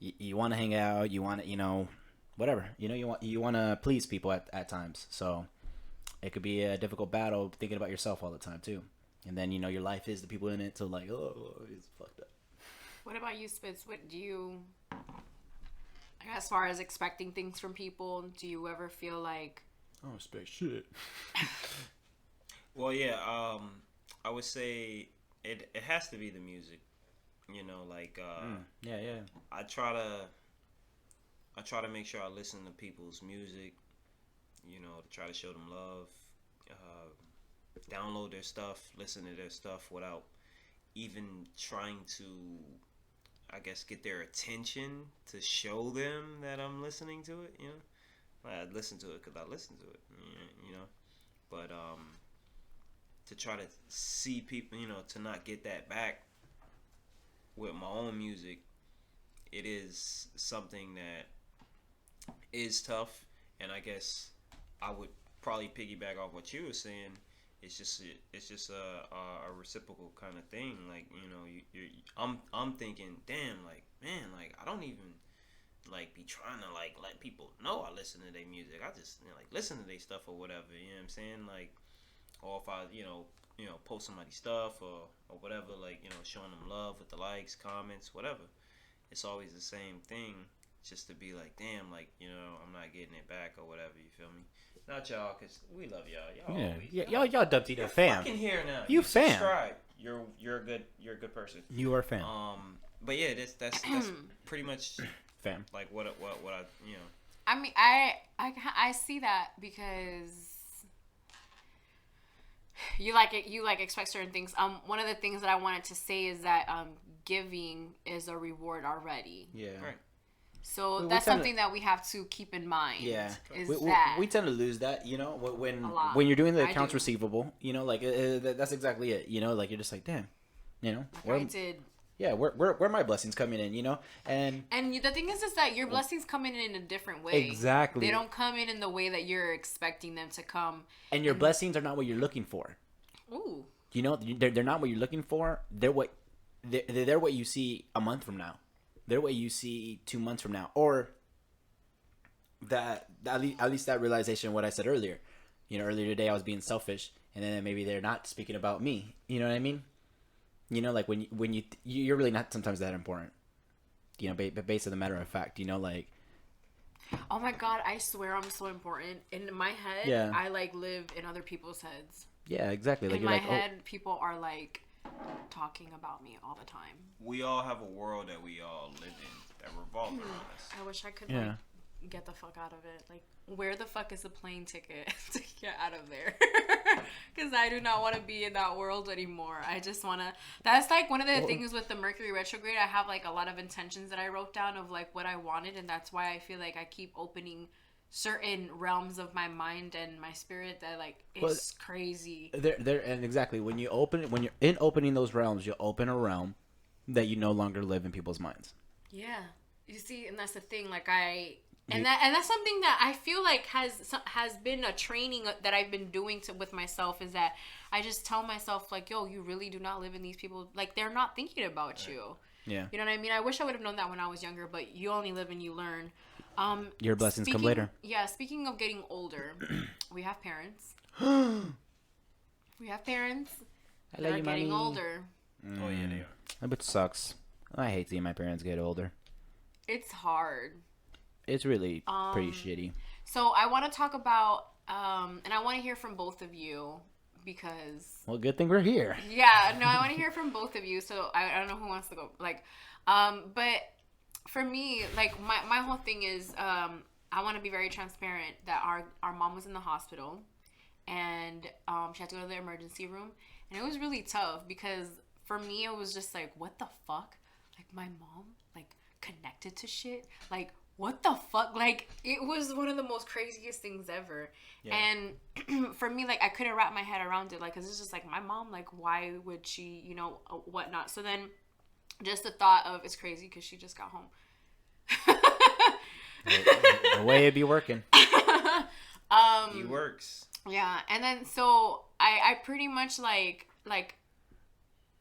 S2: hang out, you wanna, whatever. You wanna please people at times. So it could be a difficult battle thinking about yourself all the time too. And then your life is the people in it. So like, oh, it's fucked up.
S1: What about you, Spitz? What do you, as far as expecting things from people, do you ever feel like,
S2: I don't expect shit?
S3: Well, yeah, I would say it has to be the music, like
S2: yeah.
S3: I try to make sure I listen to people's music, to try to show them love, download their stuff, listen to their stuff without even trying to, I guess, get their attention to show them that I'm listening to it, I listen to it because I listen to it, but to try to see people, to not get that back with my own music, it is something that is tough. And I guess I would probably piggyback off what you were saying. It's just a reciprocal kind of thing. Like, I'm thinking, damn, like, man, like, I don't even like be trying to like let people know I listen to their music. I just like listen to their stuff or whatever. You know what I'm saying? Like, or if I post somebody's stuff or whatever, like, showing them love with the likes, comments, whatever. It's always the same thing. Just to be like, damn, like, I'm not getting it back or whatever. You feel me? Not y'all, cause we love y'all.
S2: Y'all dubbed the fam.
S3: Fucking here now.
S2: You fam.
S3: Subscribe. You're a good person.
S2: You are fam.
S3: But yeah, that's pretty much
S2: fam.
S3: Like what I
S1: I mean, I see that because you expect certain things. One of the things that I wanted to say is that giving is a reward already.
S2: Yeah.
S3: Right.
S1: So that's something that we have to keep in mind.
S2: Yeah,
S1: we
S2: tend to lose that, when you're doing the accounts receivable, like that's exactly it, like you're just like, damn, where my blessings coming in, and
S1: the thing is that your blessings come in a different way.
S2: Exactly,
S1: they don't come in the way that you're expecting them to come,
S2: and your blessings are not what you're looking for.
S1: Ooh,
S2: they're not what you're looking for. They're what you see a month from now. They're what you see 2 months from now, or that at least that realization of what I said earlier. Earlier today I was being selfish, and then maybe they're not speaking about me. You know what I mean? Like when you're really not sometimes that important. Based on the matter of fact. Like.
S1: Oh my God! I swear I'm so important. In my head, I like live in other people's heads.
S2: Yeah, exactly. Like
S1: in my head, people are like talking about me all the time.
S3: We all have a world that we all live in that revolves around us.
S1: I wish I could like get the fuck out of it. Like, where the fuck is the plane ticket to get out of there? Because I do not want to be in that world anymore. I just want to. That's like one of the things with the Mercury retrograde. I have like a lot of intentions that I wrote down of like what I wanted, and that's why I feel like I keep opening certain realms of my mind and my spirit that like it's crazy.
S2: There and exactly when you're in opening those realms, you open a realm that you no longer live in people's minds.
S1: Yeah, you see, and that's the thing. Like that's something that I feel like has been a training that I've been doing with myself, is that I just tell myself like, yo, you really do not live in these people. Like, they're not thinking about you.
S2: Yeah.
S1: You know what I mean? I wish I would have known that when I was younger, but you only live and you learn.
S2: Your blessings come later.
S1: Yeah. Speaking of getting older, we have parents. We have parents that are getting older.
S3: Oh yeah, they are.
S2: Which sucks. I hate seeing my parents get older.
S1: It's hard.
S2: It's really pretty shitty.
S1: So I want to talk about, and I want to hear from both of you because.
S2: Well, good thing we're here.
S1: Yeah, no, I want to hear from both of you. So I don't know who wants to go. Like, but for me, like my whole thing is, I want to be very transparent that our mom was in the hospital, and she had to go to the emergency room, and it was really tough because for me it was just like, what the fuck, like my mom like connected to shit, like. What the fuck? Like, it was one of the most craziest things ever. Yeah. And for me, like, I couldn't wrap my head around it. Like, because it's just like, my mom, like, why would she, you know, whatnot. So then just the thought of, it's crazy because she just got home.
S2: The way it be working.
S3: He works.
S1: Yeah. And then, so I pretty much, like,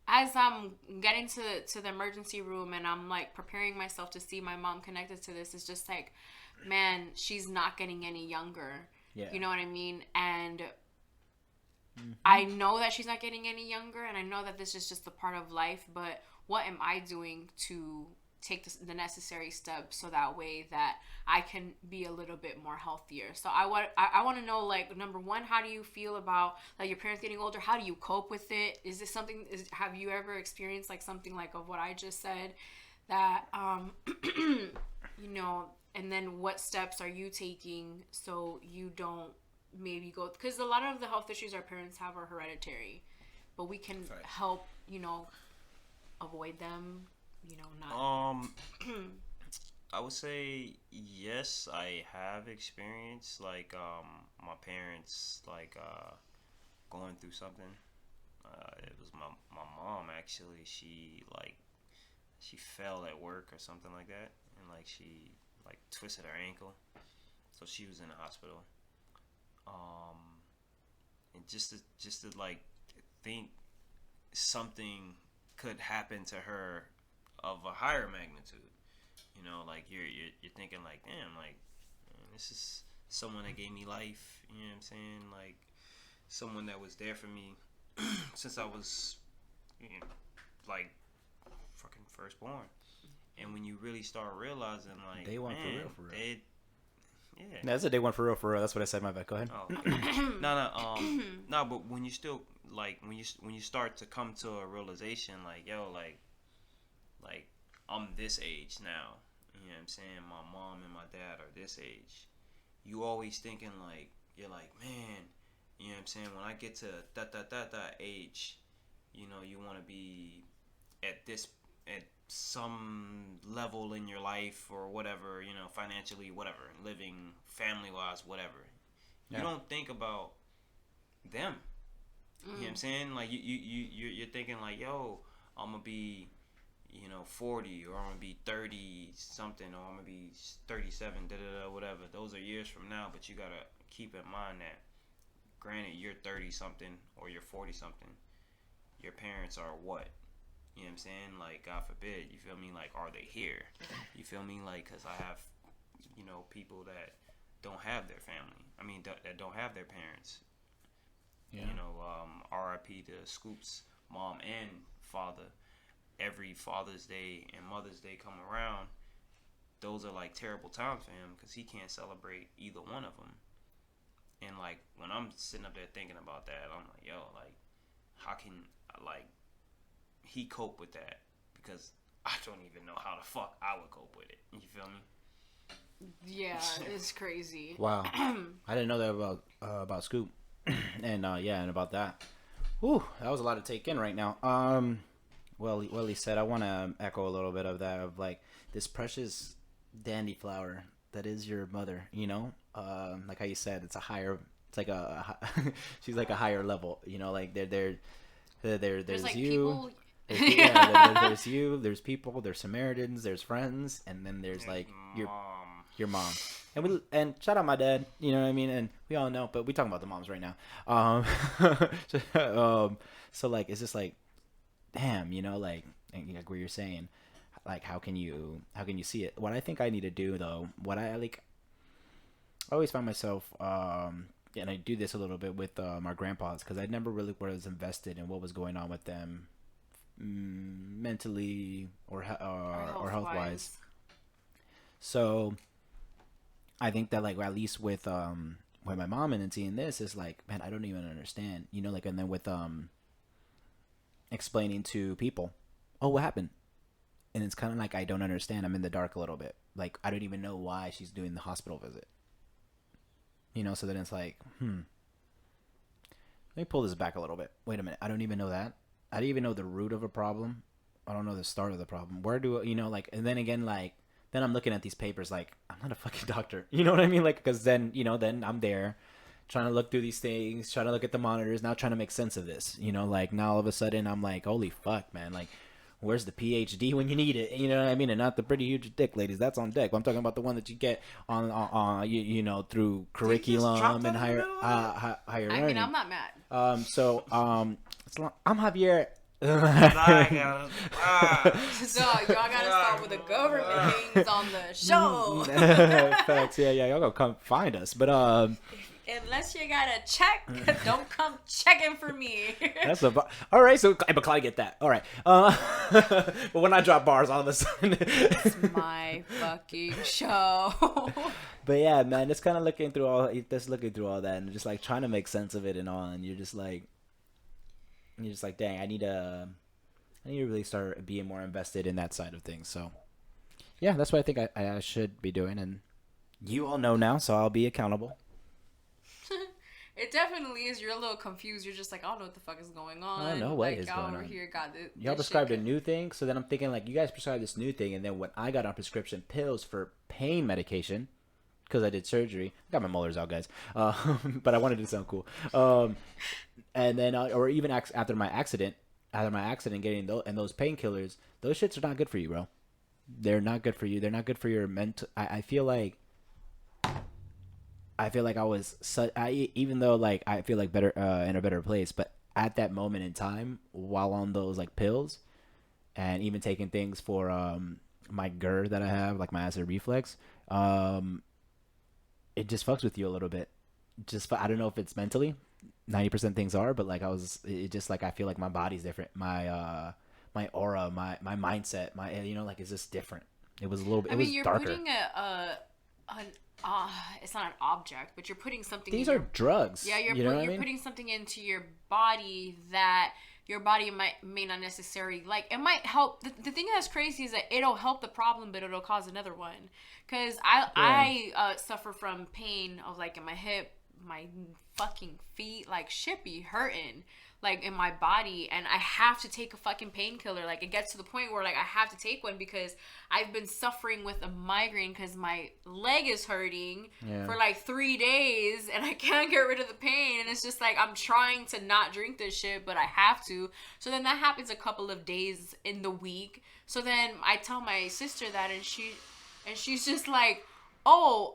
S1: as I'm getting to the emergency room and I'm like preparing myself to see my mom connected to this, it's just like, man, she's not getting any younger. Yeah. You know what I mean? And I know that she's not getting any younger, and I know that this is just a part of life, but what am I doing to take the necessary steps so that way that I can be a little bit more healthier? So I want to know, like, number one, how do you feel about like your parents getting older? How do you cope with it? Is this something, have you ever experienced like something like of what I just said that you know, and then what steps are you taking so you don't maybe go, because a lot of the health issues our parents have are hereditary, but we can help, you know, avoid them. You know, not.
S3: I would say yes. I have experienced like my parents like going through something. It was my mom actually. She fell at work or something like that, and like she like twisted her ankle, so she was in the hospital. And just to like think something could happen to her of a higher magnitude, you know, like you're thinking like, damn, like, man, this is someone that gave me life, you know what I'm saying, like someone that was there for me since I was, you know, like fucking firstborn. And when you really start realizing like,
S2: day one,
S3: man,
S2: for real.
S3: Yeah,
S2: that's a day one for real. That's what I said. My bad. Go ahead.
S3: Oh, okay. No, but when you still like when you start to come to a realization like, yo, like I'm this age now, you know what I'm saying, my mom and my dad are this age, you always thinking like, you're like, man, you know what I'm saying, when I get to that age, you know, you want to be at some level in your life or whatever, you know, financially, whatever, living, family wise, whatever. Yeah. You don't think about them. You know what I'm saying? Like you're thinking like, yo, I'm gonna be, you know, 40, or I'm gonna be 30 something, or I'm gonna be 37, whatever. Those are years from now, but you gotta keep in mind that, granted, you're 30 something or you're 40 something, your parents are what? You know what I'm saying? Like, God forbid, you feel me? Like, are they here? You feel me? Like, because I have, you know, people that don't have their family. I mean, that don't have their parents. Yeah. You know, R.I.P. to Scoop's mom and father. Every Father's Day and Mother's Day come around, those are like terrible times for him because he can't celebrate either one of them. And like when I'm sitting up there thinking about that, I'm like, yo, like, how can like he coped with that because I don't even know how the fuck I would cope with it. You feel me?
S1: Yeah, it's crazy.
S2: Wow. I didn't know that about Scoop. And and about that. Whew, that was a lot to take in right now. Well, he said, I want to echo a little bit of that, of like this precious dandy flower that is your mother, you know? Like how you said, it's like she's like a higher level, you know, like there's
S1: like
S2: you.
S1: people.
S2: There's you, there's people, there's Samaritans, there's friends, and then there's like your mom. And shout out my dad, you know what I mean? And we all know, but we talking about the moms right now. So like, it's just like, damn, you know, like what you're saying, like how can you see it? What I think I need to do though, I always find myself, and I do this a little bit with our grandpas, because I never really was invested in what was going on with them, mentally or health wise. So I think that like at least with my mom and then seeing this is like, man, I don't even understand, you know, like, and then with explaining to people, oh, what happened? And it's kind of like I don't understand. I'm in the dark a little bit. Like I don't even know why she's doing the hospital visit. You know, so then it's like, let me pull this back a little bit. Wait a minute, I don't even know that. I don't even know the root of a problem. I don't know the start of the problem. Where do you know, like, and then again, like, then I'm looking at these papers like I'm not a fucking doctor. You know what I mean? Like, because then, you know, then I'm there trying to look through these things, trying to look at the monitors, now trying to make sense of this. You know, like now all of a sudden I'm like, holy fuck, man. Like, where's the PhD when you need it? You know what I mean? And not the pretty huge dick, ladies. That's on deck. I'm talking about the one that you get on you know, through curriculum and higher learning.
S1: I mean, I'm not mad.
S2: I'm Javier.
S1: So y'all gotta start with the government things on the show.
S2: Facts, yeah, y'all gonna come find us, but
S1: unless you got a check, don't come checking for me.
S2: That's all right. So, but I get that. All right. But when I drop bars, all of a sudden,
S1: it's my fucking show.
S2: But yeah, man, it's kind of looking through all that, and just like trying to make sense of it and all, and you're just like, dang, I need to really start being more invested in that side of things. So, yeah, that's what I think I should be doing, and you all know now, so I'll be accountable.
S1: It definitely is. You're a little confused. You're just like, I don't know what the fuck is going on.
S2: I don't know what is going on.
S1: Here got this.
S2: Y'all prescribed a new thing, so then I'm thinking like, you guys prescribed this new thing, and then when I got on prescription pills for pain medication, because I did surgery, I got my molars out, guys. But I wanted to sound cool. And then, or even after my accident, getting those painkillers, those shits are not good for you, bro. They're not good for you. They're not good for your mental. I feel like I was even though like I feel like better in a better place, but at that moment in time, while on those like pills, and even taking things for my GER that I have, like my acid reflux, it just fucks with you a little bit. I don't know if it's mentally. 90% things are, but like it just like I feel like my body's different. My my aura, my mindset, you know, like it's just different. It was a little bit. It was darker.
S1: You're putting it's not an object, but you're putting something.
S2: These are drugs.
S1: Yeah, you're putting something into your body that your body may not necessarily like. It might help. The thing that's crazy is that it'll help the problem, but it'll cause another one. Because I suffer from pain of like in my hip, my fucking feet, like shit be hurting like in my body, and I have to take a fucking painkiller. Like it gets to the point where like I have to take one because I've been suffering with a migraine because my leg is hurting for like 3 days and I can't get rid of the pain, and it's just like I'm trying to not drink this shit but I have to. So then that happens a couple of days in the week. So then I tell my sister that, and she's just like, oh,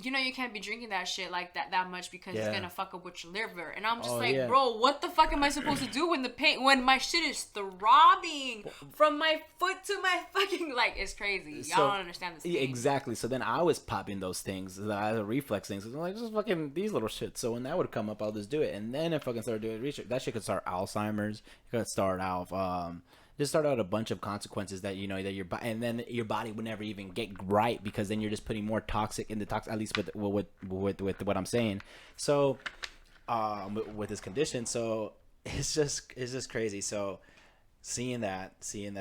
S1: you know, you can't be drinking that shit like that much because it's gonna fuck up with your liver. And I'm just bro, what the fuck am I supposed to do when my shit is throbbing from my foot to my fucking, like, it's crazy. Y'all don't understand this.
S2: Exactly. So then I was popping those things, the reflex things. I'm like, just fucking these little shit. So when that would come up, I'll just do it. And then if I can start doing research, that shit could start Alzheimer's. It could start out just start out a bunch of consequences that, you know, that and then your body would never even get right, because then you're just putting more toxic in the at least with what I'm saying. So with this condition, so it's just crazy. So seeing that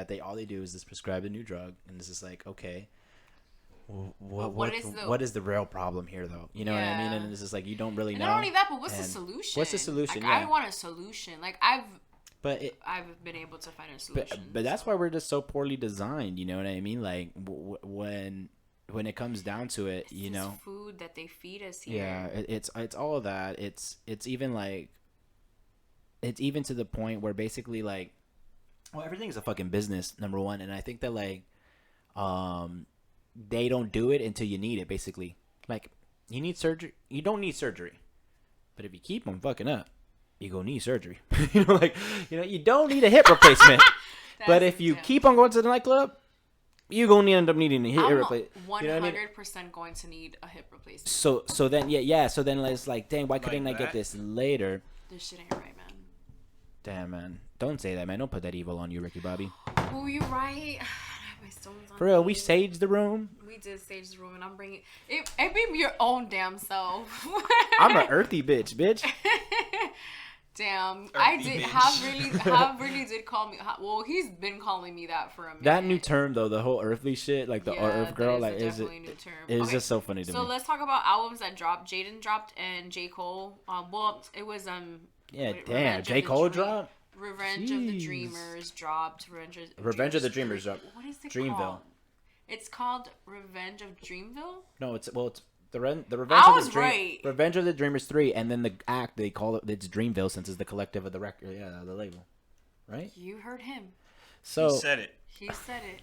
S2: they all they do is just prescribe a new drug, and it's just like, okay, what is the real problem here, though? You know what I mean? And it's just like you don't really know.
S1: Not only that, but what's the solution?
S2: What's the solution?
S1: Like, I want a solution. Like I've been able to find a solution.
S2: But that's why we're just so poorly designed. You know what I mean? Like when it comes down to it,
S1: it's
S2: you know,
S1: food that they feed us here.
S2: Yeah, it's all of that. It's even like it's even to the point where basically like, well, everything's a fucking business, number one, and I think that like, they don't do it until you need it. Basically, like you need surgery. You don't need surgery, but if you keep on fucking up, you gonna need surgery. You know, like you don't need a hip replacement, but if you keep on going to the nightclub, you're gonna end up needing a hip replacement.
S1: 100% going to need a hip replacement.
S2: So then so then it's like, dang, why couldn't I get this later?
S1: This shit ain't right, man.
S2: Damn, man, don't say that, man. Don't put that evil on you, Ricky Bobby.
S1: Oh, you're right. My stones on
S2: for real,
S1: me.
S2: we saged the room.
S1: We did sage the room, and I'm bringing it. It be your own damn self.
S2: I'm an earthy bitch.
S1: Damn,
S3: Earthy
S1: I did.
S3: bitch.
S1: Have really did call me. Well, he's been calling me that for a minute.
S2: That new term though, the whole earthly shit, like the earth girl, like is it?
S1: New term.
S2: It's just so funny to me.
S1: So let's talk about albums that dropped. Jaden dropped and J. Cole. Well, it was
S2: Yeah, damn. J. Cole dropped.
S1: Revenge of the Dreamers dropped.
S2: Revenge of the Dreamers dropped.
S1: What is it
S2: Dreamville.
S1: called? It's called Revenge of Dreamville.
S2: No, it's the Revenge
S1: I
S2: of
S1: was
S2: the Dream,
S1: right.
S2: Revenge of the Dreamers 3, and then the act they call it's Dreamville since it's the collective of the record, the label, right?
S1: You heard him.
S2: So
S3: he said it.
S1: He said it.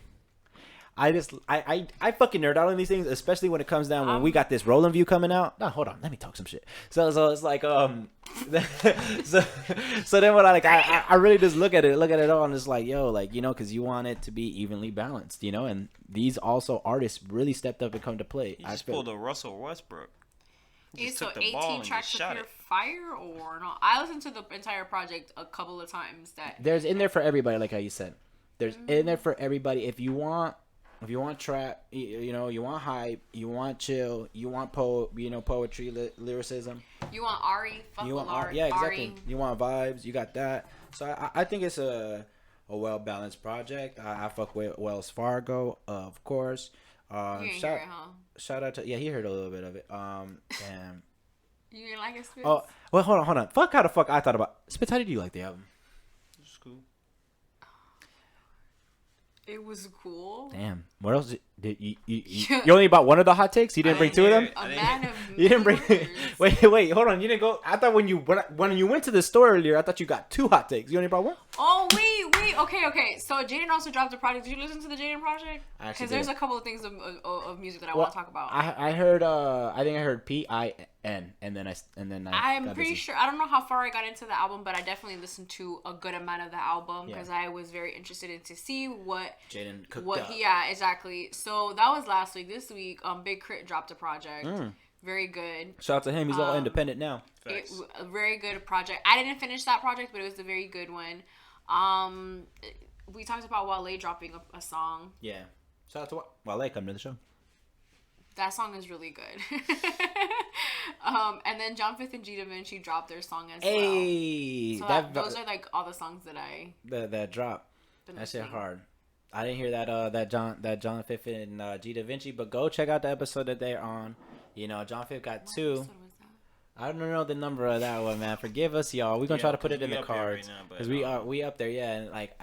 S2: I fucking nerd out on these things, especially when it comes down when we got this rolling view coming out. No, hold on, let me talk some shit. So it's like so then when I really just look at it all and it's like, yo, like, you know, because you want it to be evenly balanced, you know, and these also artists really stepped up and come to play.
S3: He just pulled a Russell Westbrook. He just
S1: so
S3: took the ball
S1: 18
S3: and
S1: tracks
S3: just
S1: of
S3: shot
S1: Pure
S3: it.
S1: Fire or not? I listened to the entire project a couple of times.
S2: There's in there for everybody, like how you said. There's in there for everybody. If you want trap, you know, you want hype, you want chill, you want poetry, lyricism.
S1: You want Ari?
S2: Yeah, exactly. You want vibes. You got that. So I think it's a well balanced project. I fuck with Wells Fargo, of course.
S1: You didn't hear it, huh?
S2: Shout out to he heard a little bit of it. Damn.
S1: You didn't like it, Spitz?
S2: Oh, well, hold on. Fuck how the fuck I thought about Spitz. How did you like the album?
S3: It's cool.
S1: It was cool.
S2: Damn. What else did you only bought one of the hot takes? You didn't bring two of them?
S1: A man of
S2: You didn't bring.
S1: words.
S2: Wait, hold on. You didn't go. I thought when you went to the store earlier, I thought you got two hot takes. You only brought one.
S1: Oh wait. Okay. So Jaden also dropped a project. Did you listen to the Jaden project? Because there's a couple of things of music that I want to talk about.
S2: I heard. I think I heard PIN, and then
S1: I'm pretty sure. I don't know how far I got into the album, but I definitely listened to a good amount of the album because I was very interested in to see what
S2: Jaden cooked up.
S1: Yeah, exactly. So that was last week. This week, Big Crit dropped a project. Very good.
S2: Shout out to him. He's all independent now.
S1: A very good project. I didn't finish that project, but it was a very good one. We talked about Wale dropping a song.
S2: Yeah. Shout out to Wale coming to the show.
S1: That song is really good. And then John Fifth and G Da Vinci dropped their song as well. So those are like all the songs
S2: that drop. That shit hard. I didn't hear that John Fifth and G Da Vinci, but go check out the episode that they're on. You know, John Fifth got
S1: What
S2: two.
S1: episode was that?
S2: I don't know the number of that one, man. Forgive us, y'all. We're gonna try to put it in the cards because we up there, yeah. And like,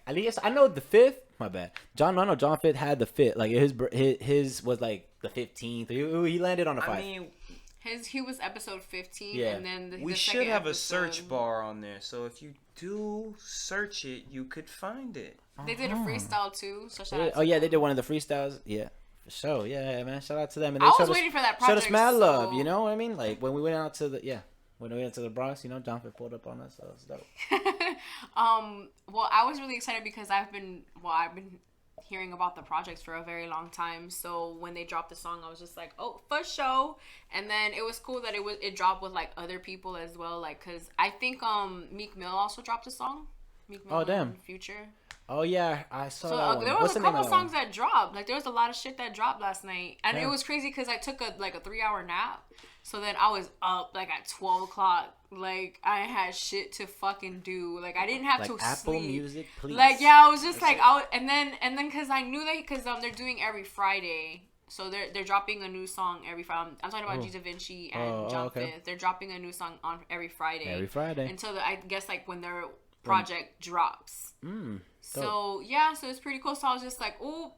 S2: at least I know the fifth. My bad, John. I know John Fifth had the fifth. Like his was like the 15th. He landed on the 5.
S3: I mean,
S1: he was episode 15,
S2: Yeah.
S1: and then
S3: we should have a search bar on there, so if you do search it, you could find it.
S1: They did a freestyle too. So shout out to
S2: yeah,
S1: them.
S2: they did one of the freestyles. Yeah. For sure, yeah, man. Shout out to them. And
S1: I
S2: they
S1: was waiting for that project.
S2: Showed us mad love,
S1: so-
S2: you know what I mean? Like when we went out to the Bronx, you know, John Fifth pulled up on us, so it's dope.
S1: Well, I was really excited because I've been hearing about the projects for a very long time. So when they dropped the song, I was just like, oh, for sure. And then it was cool that it dropped with like other people as well. Like, cause I think Meek Mill also dropped a song. Meek Mill
S2: Oh, damn.
S1: and Future.
S2: Oh yeah, I saw
S1: So
S2: that one.
S1: there was
S2: What's
S1: a
S2: the name
S1: couple
S2: of that
S1: songs that dropped. Like there was a lot of shit that dropped last night, and
S2: Yeah.
S1: it was crazy because I took a 3-hour nap. So then I was up like at 12 o'clock. Like I had shit to fucking do. Like I didn't have
S2: Like
S1: to
S2: Apple
S1: sleep.
S2: Music, please.
S1: Like yeah, I was just like and then because I knew that because they're doing every Friday. So they're dropping a new song every Friday. I'm talking about G Da Vinci and John
S2: okay.
S1: Fifth. They're dropping a new song on every Friday.
S2: Every Friday.
S1: Until I guess like when their project drops.
S2: Dope.
S1: So yeah, so it's pretty cool. So I was just like, oh,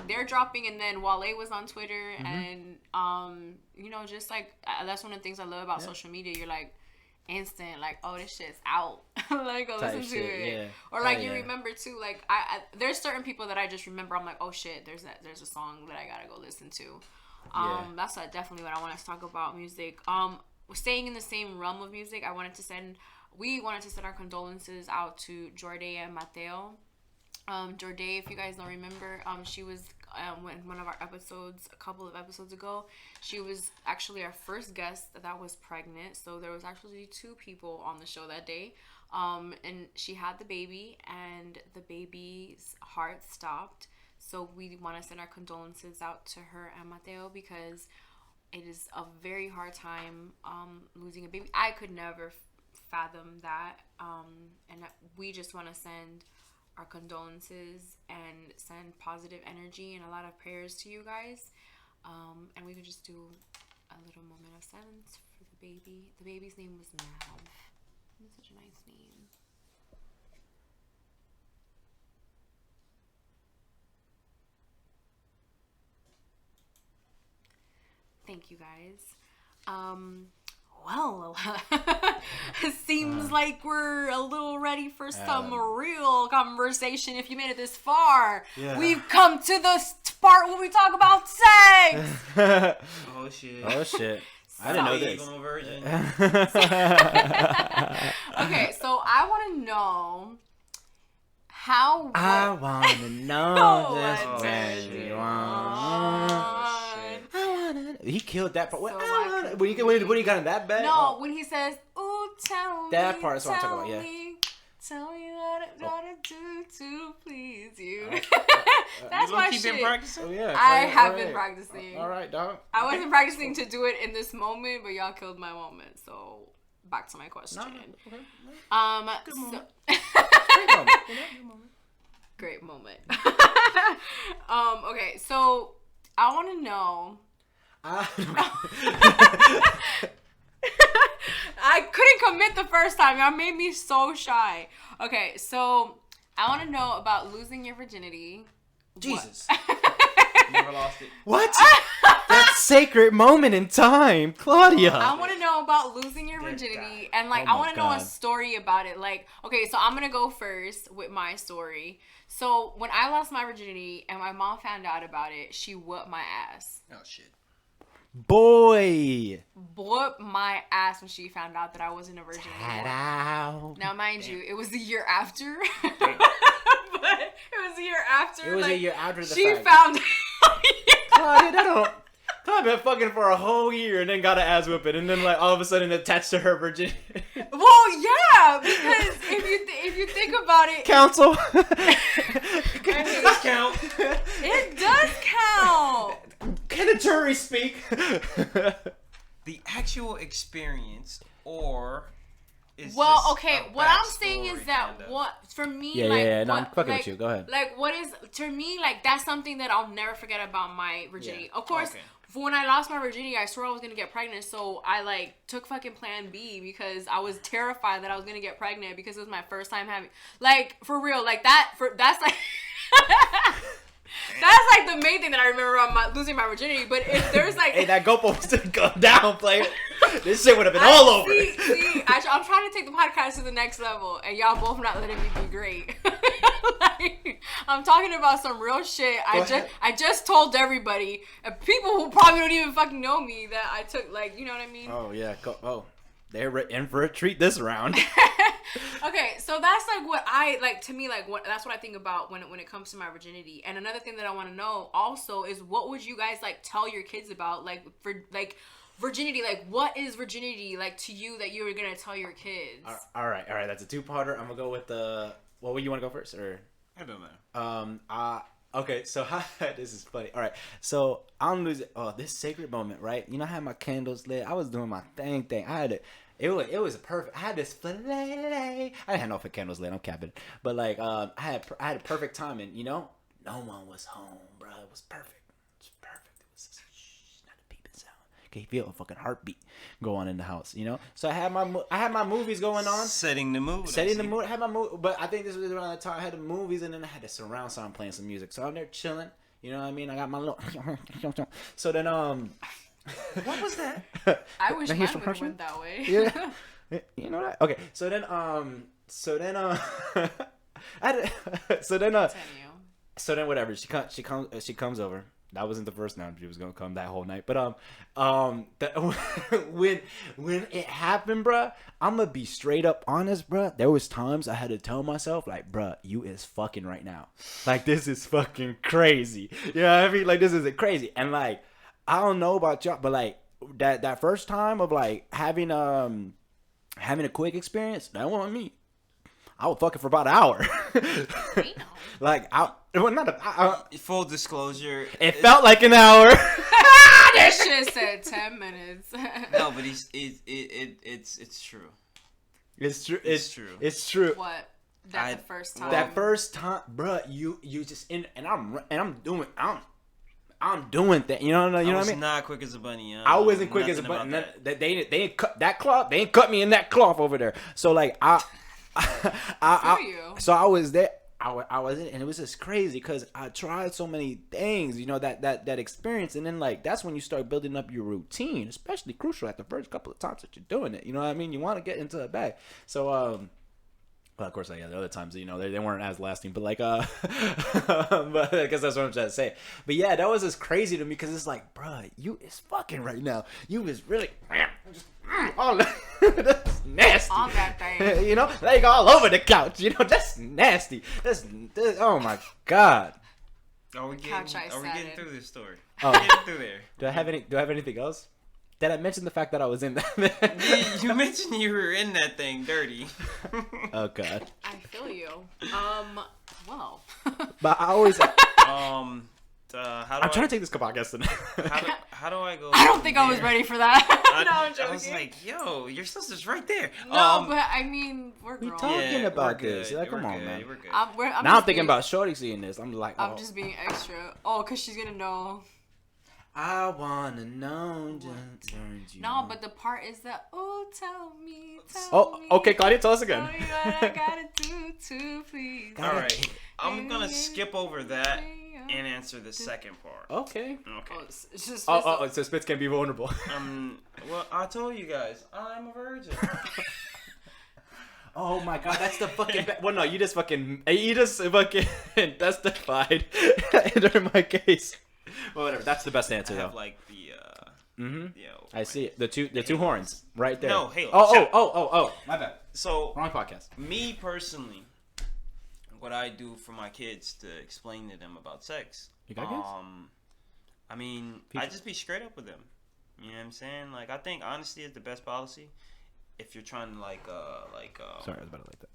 S1: they're dropping, and then Wale was on Twitter, and you know, just like that's one of the things I love about social media. You're like instant, like, oh, this shit's out, like go listen to it,
S2: yeah.
S1: or like you remember too. Like I there's certain people that I just remember. I'm like, oh shit, there's a song that I gotta go listen to. That's definitely what I want to talk about music. Staying in the same realm of music, we wanted to send our condolences out to Jorday and Mateo. Jorday, if you guys don't remember, she was in one of our episodes, a couple of episodes ago. She was actually our first guest that was pregnant. So there was actually 2 people on the show that day. And she had the baby, and the baby's heart stopped. So we want to send our condolences out to her and Mateo because it is a very hard time losing a baby. I could never fathom that. And we just want to send our condolences and send positive energy and a lot of prayers to you guys. And we could just do a little moment of silence for the baby. The baby's name was Mav. It's such a nice name. Thank you guys. Well, it seems like we're a little ready for some real conversation. If you made it this far, we've come to the part where we talk about sex.
S3: Oh shit.
S2: Oh shit. I didn't know this.
S3: I'm a virgin.
S1: Okay, so I want to know how.
S2: I want to know
S1: What
S2: just
S1: does
S2: when
S1: it
S2: you
S1: want?
S2: want. He killed that part.
S1: So
S2: When you got in that bad?
S1: No, when he says, "Ooh, tell me."
S2: That part is what I'm talking about, yeah.
S1: Tell me what I do to please you.
S3: You
S1: That's
S3: gonna
S1: my
S3: keep
S1: shit.
S3: been practicing?
S2: Oh, yeah.
S1: I have been practicing.
S2: All right, dog.
S1: I wasn't practicing to do it in this moment, but y'all killed my moment. So back to my question.
S2: Okay.
S1: Good
S3: moment.
S1: Great moment. Okay, so I want to know. I couldn't commit the first time. Y'all made me so shy. Okay, so I want to know about losing your virginity.
S2: Jesus.
S3: Never lost it.
S2: What? That sacred moment in time, Claudia.
S1: I want to know about losing your virginity, and like
S2: Oh
S1: I
S2: my
S1: want to know a
S2: God.
S1: story about it. Like, okay, so I'm gonna go first with my story. So when I lost my virginity and my mom found out about it, she whooped my ass.
S3: Oh shit.
S2: Boy.
S1: Whooped my ass when she found out that I wasn't a virgin anymore.
S2: Ta-da.
S1: Now, mind you, it was the year after. But it was the year after.
S2: It was
S1: like,
S2: a year after the
S1: she
S2: fact.
S1: found
S2: Claudia, that don't. I've been fucking for a whole year and then got an ass whipping and then like all of a sudden attached to her virginity.
S1: Well, yeah, because if you think about it,
S2: Counsel.
S3: Does this count?
S1: it does count.
S2: Can a jury speak?
S3: The actual experience, or is
S1: Well,
S3: this
S1: okay,
S3: a
S1: what I'm saying is
S3: backstory,
S1: that
S3: kinda?
S1: what for me,
S2: Yeah,
S1: like,
S2: yeah. No, I'm
S1: what-
S2: fucking
S1: like,
S2: with you. Go ahead.
S1: Like, what is to me like that's something that I'll never forget about my virginity.
S2: Yeah.
S1: Of course,
S3: Okay.
S1: when I lost my virginity, I swore I was gonna get pregnant, so I like took fucking Plan B because I was terrified that I was gonna get pregnant because it was my first time having like for real like that. That's like. That's like the main thing that I remember about losing my virginity. But if there's like,
S2: Hey, that GoPro was to go down, player. This shit would have been all over.
S1: See, I'm trying to take the podcast to the next level, and y'all both not letting me be great. Like, I'm talking about some real shit. I just told everybody, and people who probably don't even fucking know me, that I took like, you know what I mean?
S2: Oh yeah. They're in for a treat this round.
S1: Okay, so that's like what I like to me, like that's what I think about when it comes to my virginity. And another thing that I want to know also is what would you guys like tell your kids about like for like virginity, like what is virginity like to you that you were gonna tell your kids?
S2: All right. That's a two-parter. I'm gonna go with the. Well, you want to go first or?
S3: It don't matter.
S2: Okay, so this is funny. All right, so I'm losing. Oh, this sacred moment, right? You know, I had my candles lit. I was doing my thing. I had it. It was a perfect. I had this filet. I didn't have no candles lit. I'm capping. But like, I had a perfect timing. You know, no one was home, bro. It was perfect. It was perfect. It was just, not a peeping sound. Okay, you feel a fucking heartbeat go on in the house. You know, so I had my movies going on,
S3: setting the mood.
S2: I had my movie, but I think this was around the time I had the movies, and then I had the surround sound playing some music. So I'm there chilling. You know what I mean? I got my little. So then
S3: What was that?
S1: I wish mine would have went that way.
S2: Yeah. You know that? Okay. So then so then whatever. She comes over. That wasn't the first time she was gonna come that whole night. But when it happened, bruh, I'm gonna be straight up honest, bruh. There was times I had to tell myself, like, bruh, you is fucking right now. Like, this is fucking crazy. You know what I mean? Like, this is crazy. And like, I don't know about y'all, but like that first time of like having a quick experience, that wasn't me. I was fucking for about an hour. Like,
S3: Full disclosure.
S2: It felt like an hour.
S1: That shit said 10 minutes.
S3: No, but it's true.
S2: It's true.
S3: It's true.
S2: It's true.
S1: What? The first time.
S2: That first time, bruh, you just I'm doing that. You know what I mean?
S3: I was not quick as a bunny.
S2: I wasn't quick as a bunny. They ain't cut that cloth. They ain't cut me in that cloth over there. So like so I was there. I was in, and it was just crazy because I tried so many things, you know, that experience, and then like that's when you start building up your routine, especially crucial at the first couple of times that you're doing it. You know what I mean? You want to get into a bag. So well, of course, like, yeah, the other times, you know, they weren't as lasting, but like, but because that's what I'm trying to say. But yeah, that was just crazy to me because it's like, bruh, you is fucking right now. You is really all that's nasty.
S1: All that thing.
S2: You know, like all over the couch. You know, that's nasty. That's oh my god.
S3: Are we getting through this story?
S2: Oh.
S3: We're getting through there.
S2: Do I have anything else? Did I mention the fact that I was in that?
S3: You mentioned you were in that thing dirty.
S2: Oh god.
S1: I feel you. Well.
S2: But I always. I'm trying to take this podcast tonight.
S3: How do I go?
S1: I don't think I was ready for that. No, I'm joking.
S3: I was like, yo, your sister's right there.
S1: No, but I mean, we're grown.
S2: We talking about this. Like, come on, man.
S3: We're good.
S2: I'm thinking about Shorty seeing this. I'm like,
S1: I'm just being extra. Oh, because she's going to know.
S2: I wanna know.
S1: No, but the part is that, tell me.
S2: Okay, Claudia, tell us again.
S1: Tell me what I gotta do to please.
S3: All right, I'm gonna skip over that and answer the second part.
S2: Okay.
S1: It's just
S2: so Spitz can be vulnerable.
S3: Well, I told you guys, I'm a virgin.
S2: Oh my god, that's the fucking. Well, no, you just fucking testified during my case. Well, whatever. That's the best answer,
S3: I have
S2: though.
S3: like the.
S2: I see it. The two horns right there.
S3: No, Halo.
S2: Oh. My bad.
S3: So
S2: wrong podcast.
S3: Me personally, what I do for my kids to explain to them about sex.
S2: You got kids?
S3: I mean, I just be straight up with them. You know what I'm saying? Like, I think honesty is the best policy. If you're trying to sorry, I was about to like that.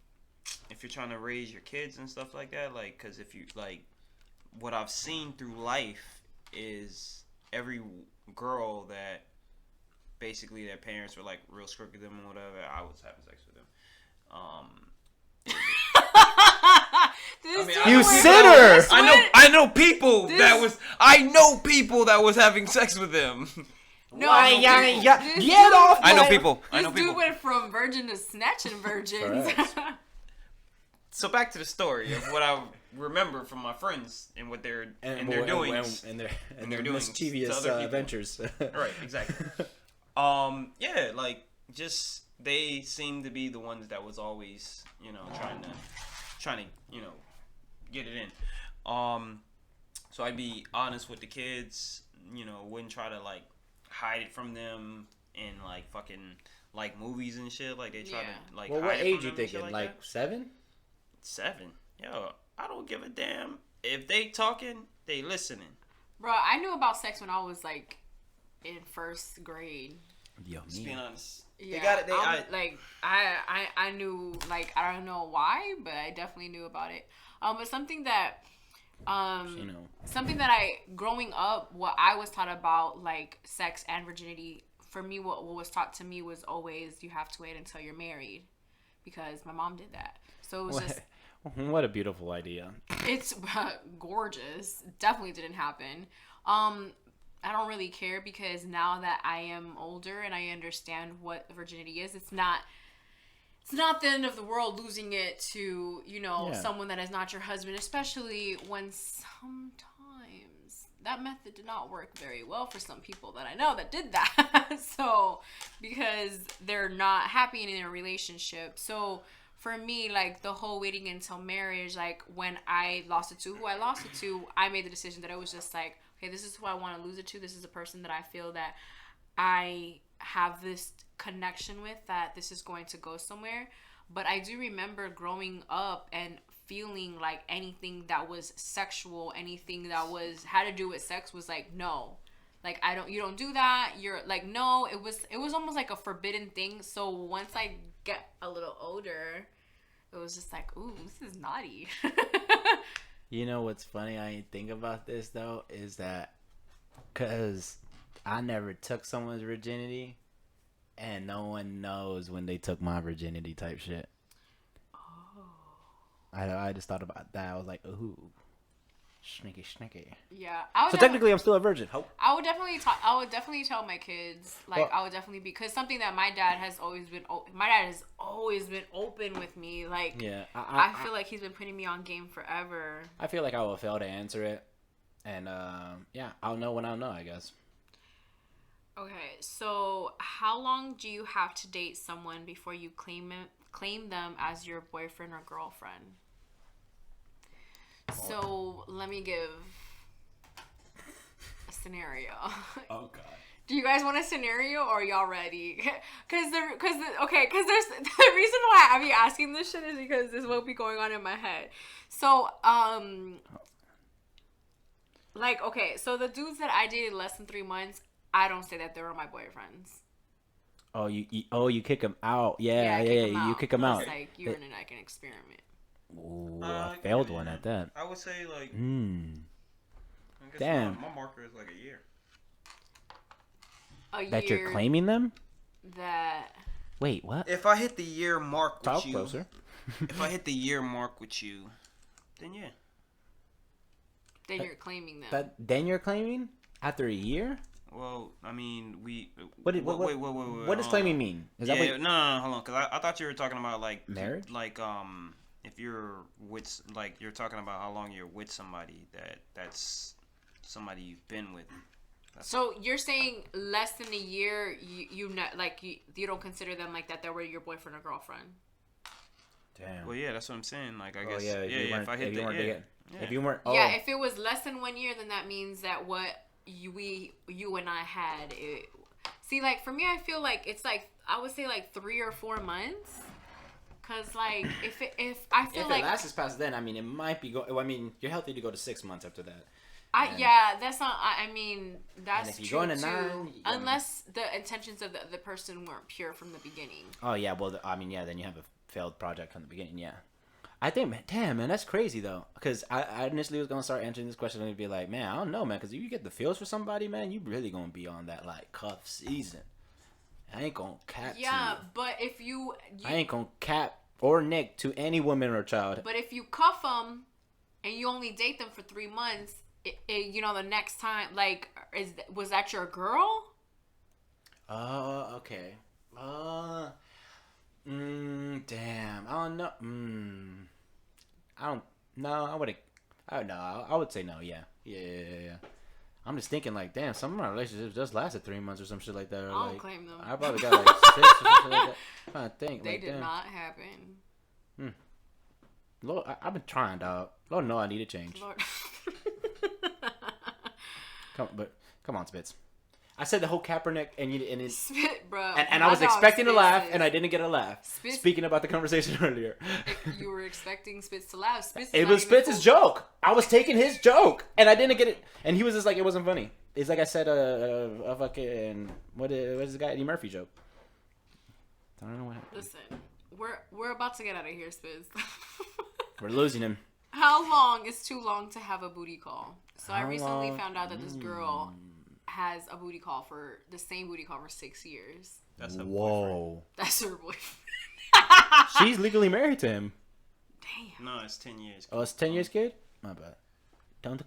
S3: If you're trying to raise your kids and stuff like that, like, because if you like, what I've seen through life is every girl that basically their parents were like real strict with them or whatever, I was having sex with them.
S2: You sinner!
S3: I know people that was having sex with them.
S1: No,
S2: get off!
S3: I know people.
S1: This dude went from virgin to snatching virgins.
S3: So back to the story of what I remember from my friends and what they're doing
S2: and their mischievous adventures.
S3: Right, exactly. Yeah, like just they seem to be the ones that was always, you know, trying to, you know, get it in. So I'd be honest with the kids, you know, wouldn't try to like hide it from them and like fucking like movies and shit. Like they try to like.
S2: Well,
S3: hide
S2: what
S3: it
S2: age
S3: from
S2: you
S3: them
S2: thinking?
S3: and shit
S2: Like
S3: that.
S2: 7?
S3: 7. Yo, I don't give a damn if they talking, they listening.
S1: Bro, I knew about sex when I was like in first grade.
S2: Yo,
S3: Just being honest.
S1: Yeah,
S3: They got it.
S1: I knew, like, I don't know why, but I definitely knew about it. But something that I growing up, what I was taught about like sex and virginity, for me, what was taught to me was always you have to wait until you're married, because my mom did that. So it was just
S2: what a beautiful idea.
S1: It's gorgeous. Definitely didn't happen. I don't really care, because now that I am older and I understand what virginity is, it's not the end of the world losing it to, someone that is not your husband, especially when sometimes that method did not work very well for some people that I know that did that. So, because they're not happy in a relationship. So, for me, like, the whole waiting until marriage, like, when I lost it to who I lost it to, I made the decision that it was just like, okay, this is who I want to lose it to. This is a person that I feel that I have this connection with, that this is going to go somewhere. But I do remember growing up and feeling like anything that was sexual, anything that had to do with sex was like, no. Like, you don't do that. You're like, no. It was almost like a forbidden thing. So once I get a little older, it was just like, ooh, this is naughty.
S2: You know what's funny? I ain't think about this though, is that because I never took someone's virginity, and no one knows when they took my virginity type shit.
S1: Oh.
S2: I just thought about that. I was like, ooh, sneaky.
S1: Yeah.
S2: So technically, I'm still a virgin.
S1: I would definitely tell my kids. Like, well, I would definitely, because something that my dad has always been open with me. Like, yeah, I feel like he's been putting me on game forever.
S2: I feel like I will fail to answer it, and yeah, I'll know when I'll know, I guess.
S1: Okay, so how long do you have to date someone before you claim them as your boyfriend or girlfriend? So let me give a scenario.
S2: Oh God.
S1: Do you guys want a scenario, or are y'all ready? Because there's the reason why I be asking this shit is because this will be going on in my head. So like, okay, so the dudes that I dated less than 3 months, I don't say that they were my boyfriends.
S2: Oh, you kick them out. Yeah. You kick them out.
S1: It's like you're in like an experiment.
S2: Ooh, I failed one at that.
S3: I would say like. I guess
S2: Damn.
S3: My marker is like a year.
S2: That you're claiming them?
S1: That.
S2: Wait, what?
S3: If I hit the year mark with you.
S2: Closer.
S3: If I hit the year mark with you, then yeah.
S1: Then you're claiming them.
S2: Then you're claiming after a year?
S3: Well, I mean, wait.
S2: What does claiming mean? Is that
S3: no, hold on, because I thought you were talking about like
S2: marriage,
S3: like if you're with, like, you're talking about how long you're with somebody that's somebody you've been with.
S1: So you're saying less than a year, you don't consider them like that? They were your boyfriend or girlfriend?
S2: Damn.
S3: Well, yeah, that's what I'm saying. Like, I guess.
S2: If I hit if you weren't.
S1: Yeah, if it was less than 1 year, then that means that what you and I had. See, like, for me, I feel like it's like, I would say like 3 or 4 months. Cause like if I feel like
S2: it lasts past then, I mean, it might be I mean, you're healthy to go to 6 months after that.
S1: That's not. I mean, that's
S2: and if you
S1: true
S2: go into
S1: too.
S2: 9,
S1: unless the intentions of the person weren't pure from the beginning.
S2: Oh yeah, well, I mean, yeah, then you have a failed project from the beginning. Yeah, I think, damn, man, that's crazy though. Because I initially was gonna start answering this question and be like, man, I don't know, man, because if you get the feels for somebody, man, you really gonna be on that like cuff season. I ain't gonna cap.
S1: Yeah, but if you
S2: I ain't gonna cap or nick to any woman or child.
S1: But if you cuff them and you only date them for 3 months, the next time, like, was that your girl?
S2: Okay. Damn. I don't know. I don't. No, I wouldn't. I don't know. I would say no. Yeah. I'm just thinking, like, damn, some of my relationships just lasted 3 months or some shit like that. Or,
S1: I don't
S2: like,
S1: claim them.
S2: I probably got like 6 or something like that. I'm trying to think.
S1: They
S2: like,
S1: did not happen.
S2: Lord, I've been trying, dog. Lord, no, I need a change.
S1: Lord.
S2: Come on, Spitz. I said the whole Kaepernick and
S1: Spit, bro.
S2: And I was expecting a laugh, and I didn't get a laugh.
S1: Spitz,
S2: speaking about the conversation earlier.
S1: You were expecting Spitz to laugh.
S2: It was Spitz's joke. I was taking his joke, and I didn't get it. And he was just like, it wasn't funny. It's like I said, a fucking what is this guy Eddie Murphy joke? I don't know what happened.
S1: Listen, we're about to get out of here, Spiz.
S2: We're losing him.
S1: How long is too long to have a booty call? So I
S2: How
S1: recently
S2: long?
S1: found out that this girl has a booty call for the same booty call for 6 years.
S3: That's her boyfriend.
S2: Whoa.
S1: That's her boyfriend.
S2: She's legally married to him.
S1: Damn.
S3: No, it's 10 years.
S2: Oh, it's 10 years, kid? My bad. Don't.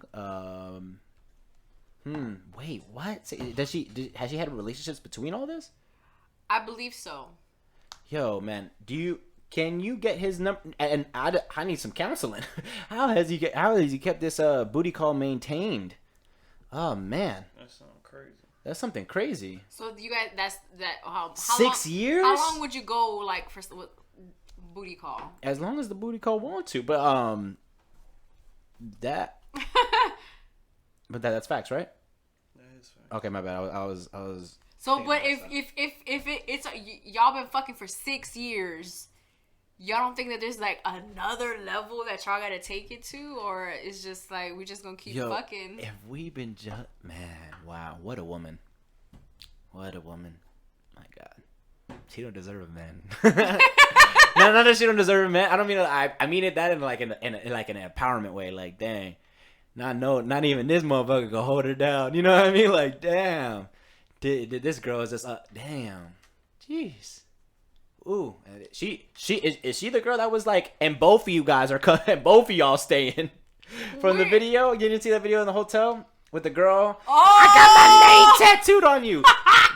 S2: Wait, what? Has she had relationships between all this?
S1: I believe so.
S2: Yo, man, can you get his number? And I need some counseling. How has he kept this booty call maintained? Oh man,
S3: That's something crazy.
S2: that's something crazy.
S1: So you guys, how
S2: 6 years?
S1: How long would you go like for with booty call?
S2: As long as the booty call want to, but that. But that's facts, right?
S3: That is fact.
S2: Okay, my bad. I was.
S1: So, but if y'all been fucking for 6 years, y'all don't think that there's like another level that y'all gotta take it to, or it's just like we just gonna keep fucking?
S2: If we been man, wow, what a woman, what a woman, my God, she don't deserve a man. No, not that she don't deserve a man. I don't mean I mean it that in like an empowerment way. Like, dang, not even this motherfucker can hold her down. You know what I mean? Like, damn, did this girl is just damn, jeez. Ooh, is she the girl that was like, and both of you guys are and both of y'all staying from the video? You didn't see that video in the hotel with the girl?
S1: Oh!
S2: I got my name tattooed on you,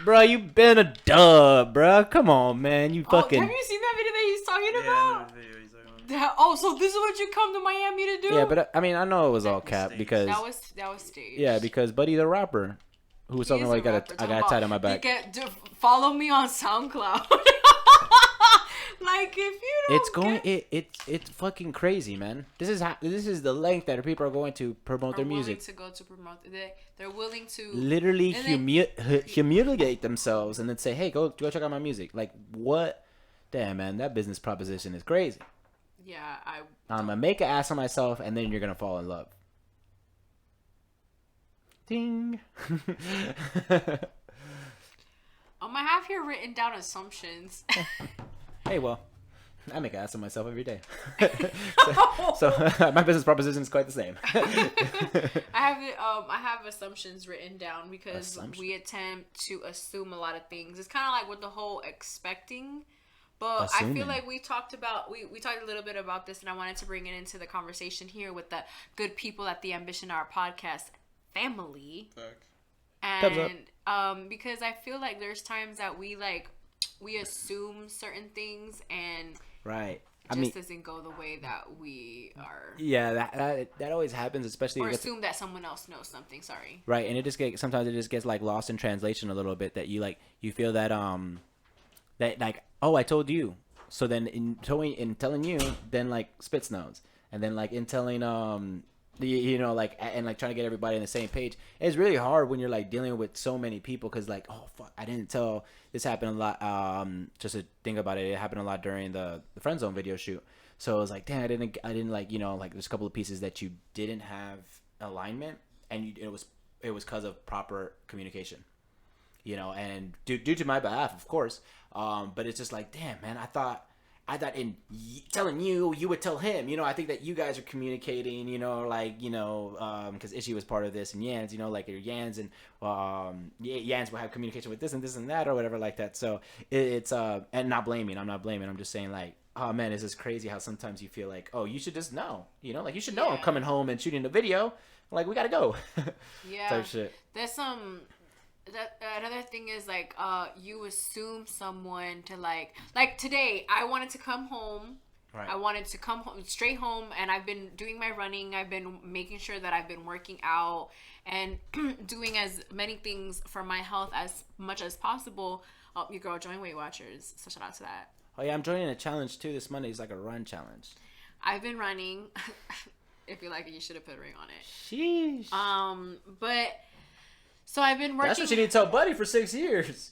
S2: bro. You been a dub, bro. Come on, man. You fucking.
S1: Have you seen that video that he's talking
S3: Yeah, I know
S1: about?
S3: the video he's talking about.
S1: So this is what you come to Miami to do?
S2: Yeah, but I mean, I know it was all cap because
S1: that was staged.
S2: yeah, because Buddy the rapper who was talking about I got tied on my back.
S1: Follow me on SoundCloud. Like if you don't
S2: It's fucking crazy, man. This is the length that people are going to promote their music.
S1: To go to promote, they're willing to
S2: Literally humiliate themselves and then say, "Hey, go check out my music." Like what? Damn, man, that business proposition is crazy.
S1: Yeah,
S2: I'm gonna make an ass of myself, and then you're gonna fall in love. Ding.
S1: I have here written down assumptions.
S2: Hey, well, I make an ass of myself every day. so my business proposition is quite the same.
S1: I have assumptions written down because we attempt to assume a lot of things. It's kind of like with the whole expecting. But assuming. I feel like we talked a little bit about this, and I wanted to bring it into the conversation here with the good people at the Ambition Hour podcast family.
S3: Fact.
S1: And because I feel like there's times that we assume certain things and
S2: right.
S1: Doesn't go the way that we are.
S2: Yeah, that always happens, especially
S1: or assume that someone else knows something. Sorry.
S2: Right, and sometimes it just gets like lost in translation a little bit. That you feel that that like, oh, I told you. So then in telling you, then like Spitz knows, and then like in telling like and like trying to get everybody on the same page. It's really hard when you're like dealing with so many people because like, oh fuck, I didn't tell. This happened a lot. Just to think about it, it happened a lot during the friend zone video shoot. So it was like, damn, I didn't like, like there's a couple of pieces that you didn't have alignment, and it was because of proper communication. And due to my behalf, of course. But it's just like, damn, man, I thought in telling you would tell him. I think that you guys are communicating. Because Ishi was part of this, and Yans, like your Yans and Yans will have communication with this and that or whatever like that. So it's and not blaming. I'm not blaming. I'm just saying like, oh man, this is crazy how sometimes you feel like, oh, you should just know. Like you should know I'm coming home and shooting the video. Like we gotta go.
S1: Yeah.
S2: Type shit.
S1: There's some. Another thing is like you assume someone to like today I wanted to come home. Right. I wanted to come home straight home, and I've been doing my running. I've been making sure that I've been working out and doing as many things for my health as much as possible. Your girl joined Weight Watchers, so shout out to that.
S2: Oh yeah, I'm joining a challenge too this Monday. It's like a run challenge.
S1: I've been running. If you like it, you should have put a ring on it.
S2: Sheesh.
S1: But. So I've been working.
S2: That's what you need to tell Buddy for 6 years.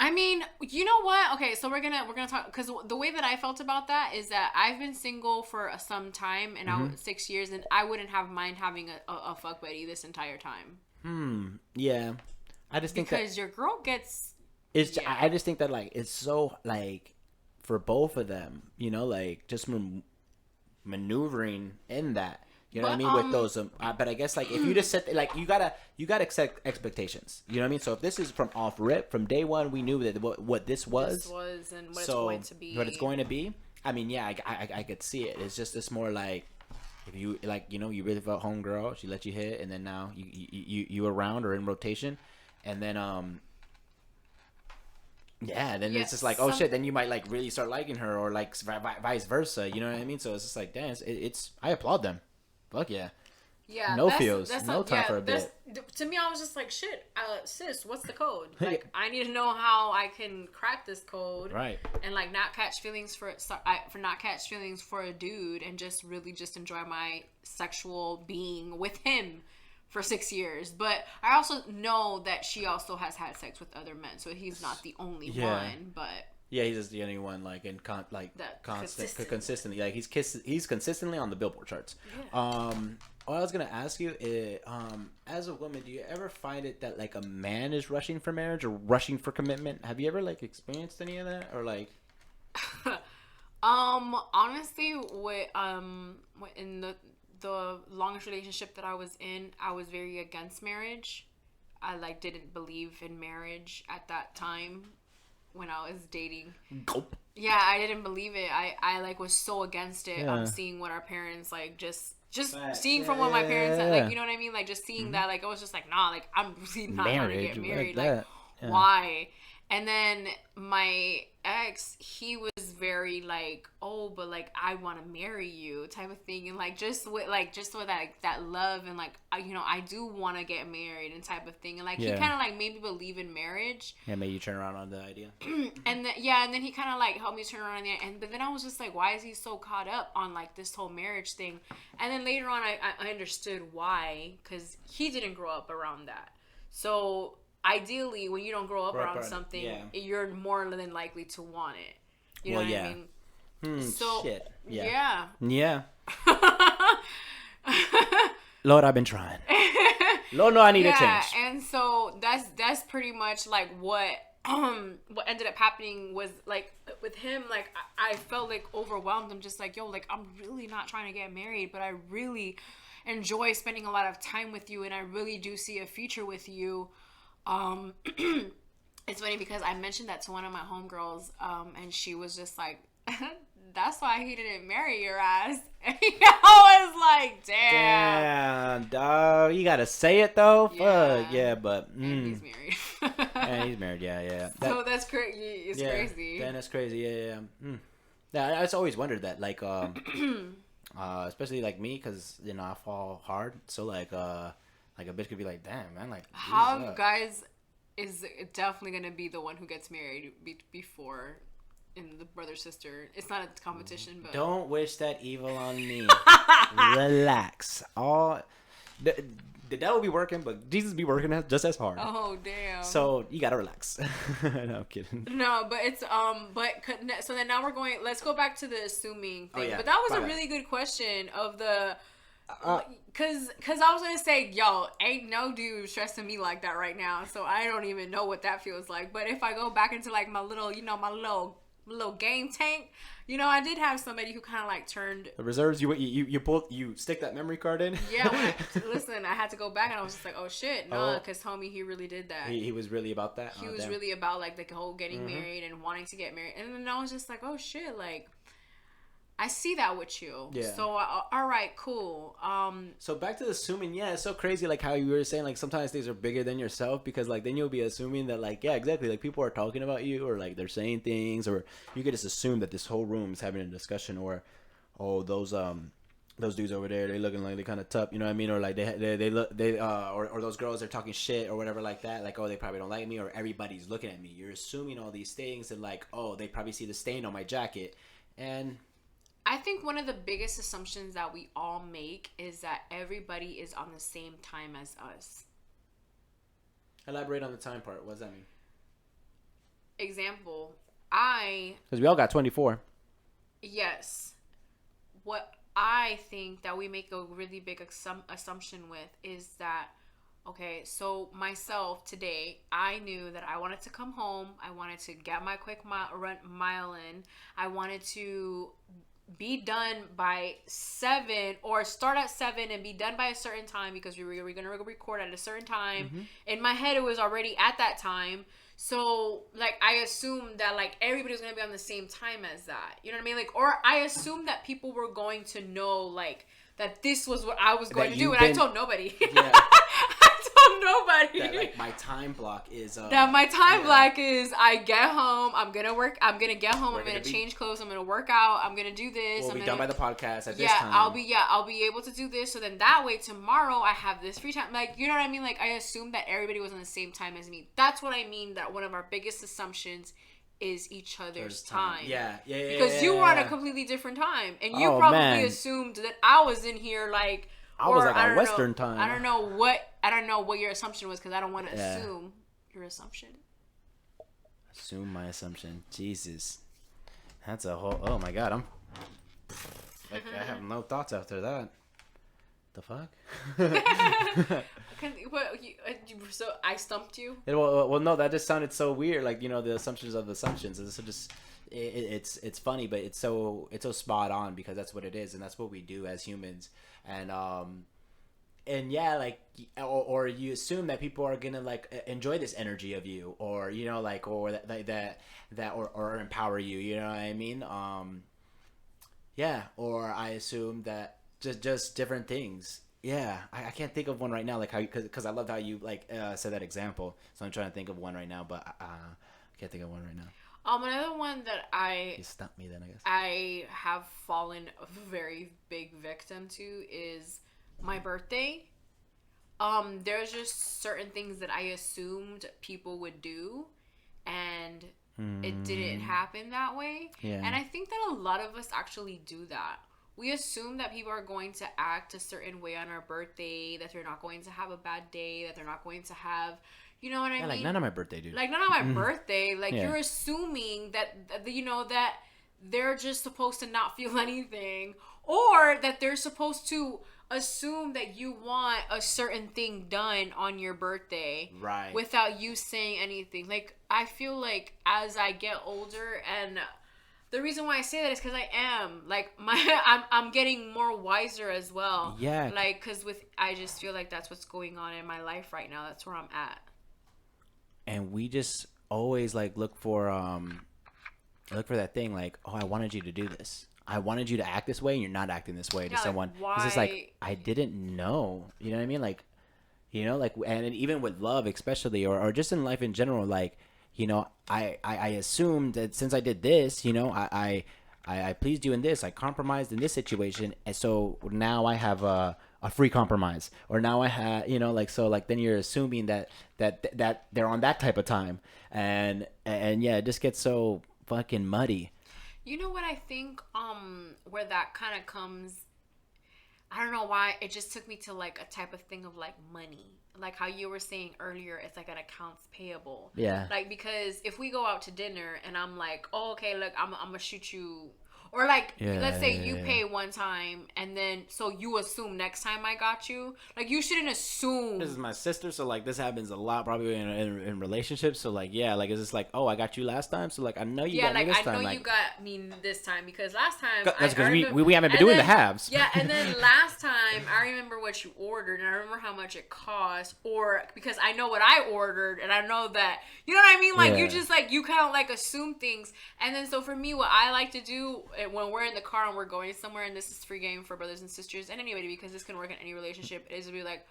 S1: I mean, you know what? Okay, so we're gonna talk because the way that I felt about that is that I've been single for some time and 6 years, and I wouldn't have mind having a fuck buddy this entire time.
S2: Yeah, I just think
S1: because your girl gets.
S2: It's. Yeah. I just think that like it's so like for both of them, you know, like just maneuvering in that. You know what I mean? With those, but I guess like if you just set like you gotta accept expectations. You know what I mean? So if this is from off rip, from day one, we knew that what this was
S1: and what it's going to be.
S2: What it's going to be. I mean, yeah, I could see it. It's more like if you like, you know, you really felt homegirl, she let you hit, and then now you around or in rotation, and then yeah, then it's just like, oh shit, then you might like really start liking her, or like vice versa. You know what I mean? So it's just like, damn, it's I applaud them. Fuck yeah.
S1: Yeah.
S2: No feels. No time for a bit.
S1: To me, I was just like, shit, sis, what's the code? Like, I need to know how I can crack this code.
S2: Right.
S1: And like not catch feelings for a dude, and just really just enjoy my sexual being with him for 6 years. But I also know that she also has had sex with other men, so he's not the only one. But
S2: yeah, he's just the only one like consistently. Like he's consistently on the Billboard charts. Yeah. What I was gonna ask you is, as a woman, do you ever find it that like a man is rushing for marriage or rushing for commitment? Have you ever like experienced any of that, or like?
S1: Honestly, with in the longest relationship that I was in, I was very against marriage. I like didn't believe in marriage at that time when I was dating.
S2: Gulp.
S1: Yeah, I didn't believe it. I like was so against it.
S2: Yeah.
S1: Seeing what our parents like just seeing from what my parents had, like, you know what I mean? Like just seeing that, like I was just like, nah, like I'm really not trying to get married. Like why? And then my ex, he was very like, oh, but like I want to marry you type of thing, and like just with that love, and like you know, I do want to get married and type of thing, and like he kind of like made me believe in marriage.
S2: Yeah, made you turn around on the idea.
S1: And then then he kind of like helped me turn around on the but then I was just like, why is he so caught up on like this whole marriage thing? And then later on, I understood why, because he didn't grow up around that. So ideally, when you don't grow up around something, you're more than likely to want it. You know what I mean? So,
S2: shit.
S1: Yeah.
S2: Lord, I've been trying. Lord, no, I need to change.
S1: And so that's pretty much like what ended up happening was like with him. Like I felt like overwhelmed. I'm just like, yo, like I'm really not trying to get married, but I really enjoy spending a lot of time with you, and I really do see a future with you. It's funny because I mentioned that to one of my homegirls, and she was just like, that's why he didn't marry your ass. And I was like, damn,
S2: dog, you gotta say it though.
S1: Yeah.
S2: Fuck yeah, but
S1: and he's married.
S2: And he's married. Yeah.
S1: So that's crazy. It's crazy.
S2: Then that's crazy. Yeah. I just always wondered that, like, especially like me, because you know I fall hard. So like a bitch could be like, damn, man, like
S1: how guys is definitely gonna be the one who gets married before in the brother sister. It's not a competition, but
S2: don't wish that evil on me. Relax. The devil be working, but Jesus be working just as hard.
S1: Oh damn!
S2: So you gotta relax. No, I'm kidding.
S1: No, but it's so then now we're going. Let's go back to the assuming thing.
S2: Oh, yeah.
S1: But that was a really good question of the. Cause I was gonna say, yo, ain't no dude stressing me like that right now, so I don't even know what that feels like. But if I go back into like my little game tank, you know, I did have somebody who kind of like turned
S2: the reserves. You stick that memory card in.
S1: Yeah, listen, I had to go back, and I was just like, oh shit, no, because homie, he really did that.
S2: He was really about that.
S1: He was really about like the whole getting married and wanting to get married, and then I was just like, oh shit, like. I see that with you. Yeah. So, all right, cool.
S2: So back to the assuming, yeah, it's so crazy, like how you were saying, like sometimes things are bigger than yourself, because like then you'll be assuming that like, yeah, exactly, like people are talking about you, or like they're saying things, or you could just assume that this whole room is having a discussion, or those dudes over there, they looking like they kind of tough, you know what I mean, or like or those girls are talking shit or whatever like that, like, oh, they probably don't like me, or everybody's looking at me. You're assuming all these things, and like, oh, they probably see the stain on my jacket, and.
S1: I think one of the biggest assumptions that we all make is that everybody is on the same time as us.
S2: Elaborate on the time part. What does that mean?
S1: Example,
S2: because we all got 24.
S1: Yes. What I think that we make a really big assumption with is that Okay, so myself today, I knew that I wanted to come home. I wanted to get my quick mile in. I wanted to be done by 7 or start at 7 and be done by a certain time because we were going to record at a certain time.
S2: Mm-hmm.
S1: In my head, it was already at that time. So, like, I assumed that, like, everybody's going to be on the same time as that. You know what I mean? Like, or I assumed that people were going to know, like, that this was what I was going to do. And I told nobody.
S2: Yeah.
S1: I told nobody.
S2: That, like, my time block is...
S1: that my time block is I get home, I'm going to work, I'm going to get home, I'm going to change clothes, I'm going to work out, I'm going to do this.
S2: We'll be done by the podcast at this time.
S1: I'll be able to do this. So then that way tomorrow I have this free time. Like, you know what I mean? Like, I assumed that everybody was on the same time as me. That's what I mean, that one of our biggest assumptions is each other's time.
S2: Yeah.
S1: Because you were on a completely different time. And you probably assumed that I was in here, like...
S2: I was like on Western time.
S1: I don't know what your assumption was because I don't want to assume your assumption.
S2: Assume my assumption. Jesus. That's a whole... Oh, my God. I have no thoughts after that. The fuck?
S1: So I stumped you?
S2: Well, no, that just sounded so weird. Like, you know, the assumptions of assumptions. It's just... It's funny, but it's so spot on because that's what it is, and that's what we do as humans. And yeah, like, or you assume that people are gonna like enjoy this energy of you, or you know, like, or that or empower you. You know what I mean? Yeah. Or I assume that just different things. Yeah, I can't think of one right now. Like how because I loved how you like said that example. So I'm trying to think of one right now, but I can't think of one right now.
S1: Another one that
S2: you stumped me then, I guess.
S1: I have fallen a very big victim to is my birthday. There's just certain things that I assumed people would do, and it didn't happen that way.
S2: Yeah.
S1: And I think that a lot of us actually do that. We assume that people are going to act a certain way on our birthday, that they're not going to have a bad day, that they're not going to have... You know what I mean?
S2: Like not on my birthday, dude.
S1: Like not on my birthday. Like you're assuming that you know that they're just supposed to not feel anything, or that they're supposed to assume that you want a certain thing done on your birthday,
S2: right? Without
S1: you saying anything. Like I feel like as I get older, and the reason why I say that is because I am like I'm getting more wiser as well.
S2: Yeah.
S1: Like because I just feel like that's what's going on in my life right now. That's where I'm at.
S2: And we just always like look for that thing like, oh, I wanted you to do this. I wanted you to act this way, and you're not acting this way to someone.
S1: Why?
S2: It's just like I didn't know. You know what I mean? Like, you know, like, and even with love, especially, or just in life in general, like, you know, I assumed that since I did this, you know, I pleased you in this, I compromised in this situation, and so now I have a free compromise, or now I have, you know, like, so like then you're assuming that they're on that type of time, and yeah, it just gets so fucking muddy.
S1: You know what I think where that kind of comes, I don't know why, it just took me to like a type of thing of like money, like how you were saying earlier, it's like an accounts payable.
S2: Yeah.
S1: Like because if we go out to dinner and I'm like, oh, okay, look, I'm gonna shoot you. Or like, let's say you pay one time, and then so you assume next time I got you. Like you shouldn't assume.
S2: This is my sister, so like this happens a lot, probably in relationships. So like, yeah, like it's just like, oh, I got you last time, so like I know you got me this time.
S1: Yeah, like I know
S2: like,
S1: you got me this time because last time.
S2: That's because we haven't been doing the halves.
S1: Yeah, and then last time I remember what you ordered, and I remember how much it cost, or because I know what I ordered, and I know that you know what I mean. Like you just like you kind of like assume things, and then so for me, what I like to do when we're in the car and we're going somewhere, and this is free game for brothers and sisters and anybody because this can work in any relationship, is to be like,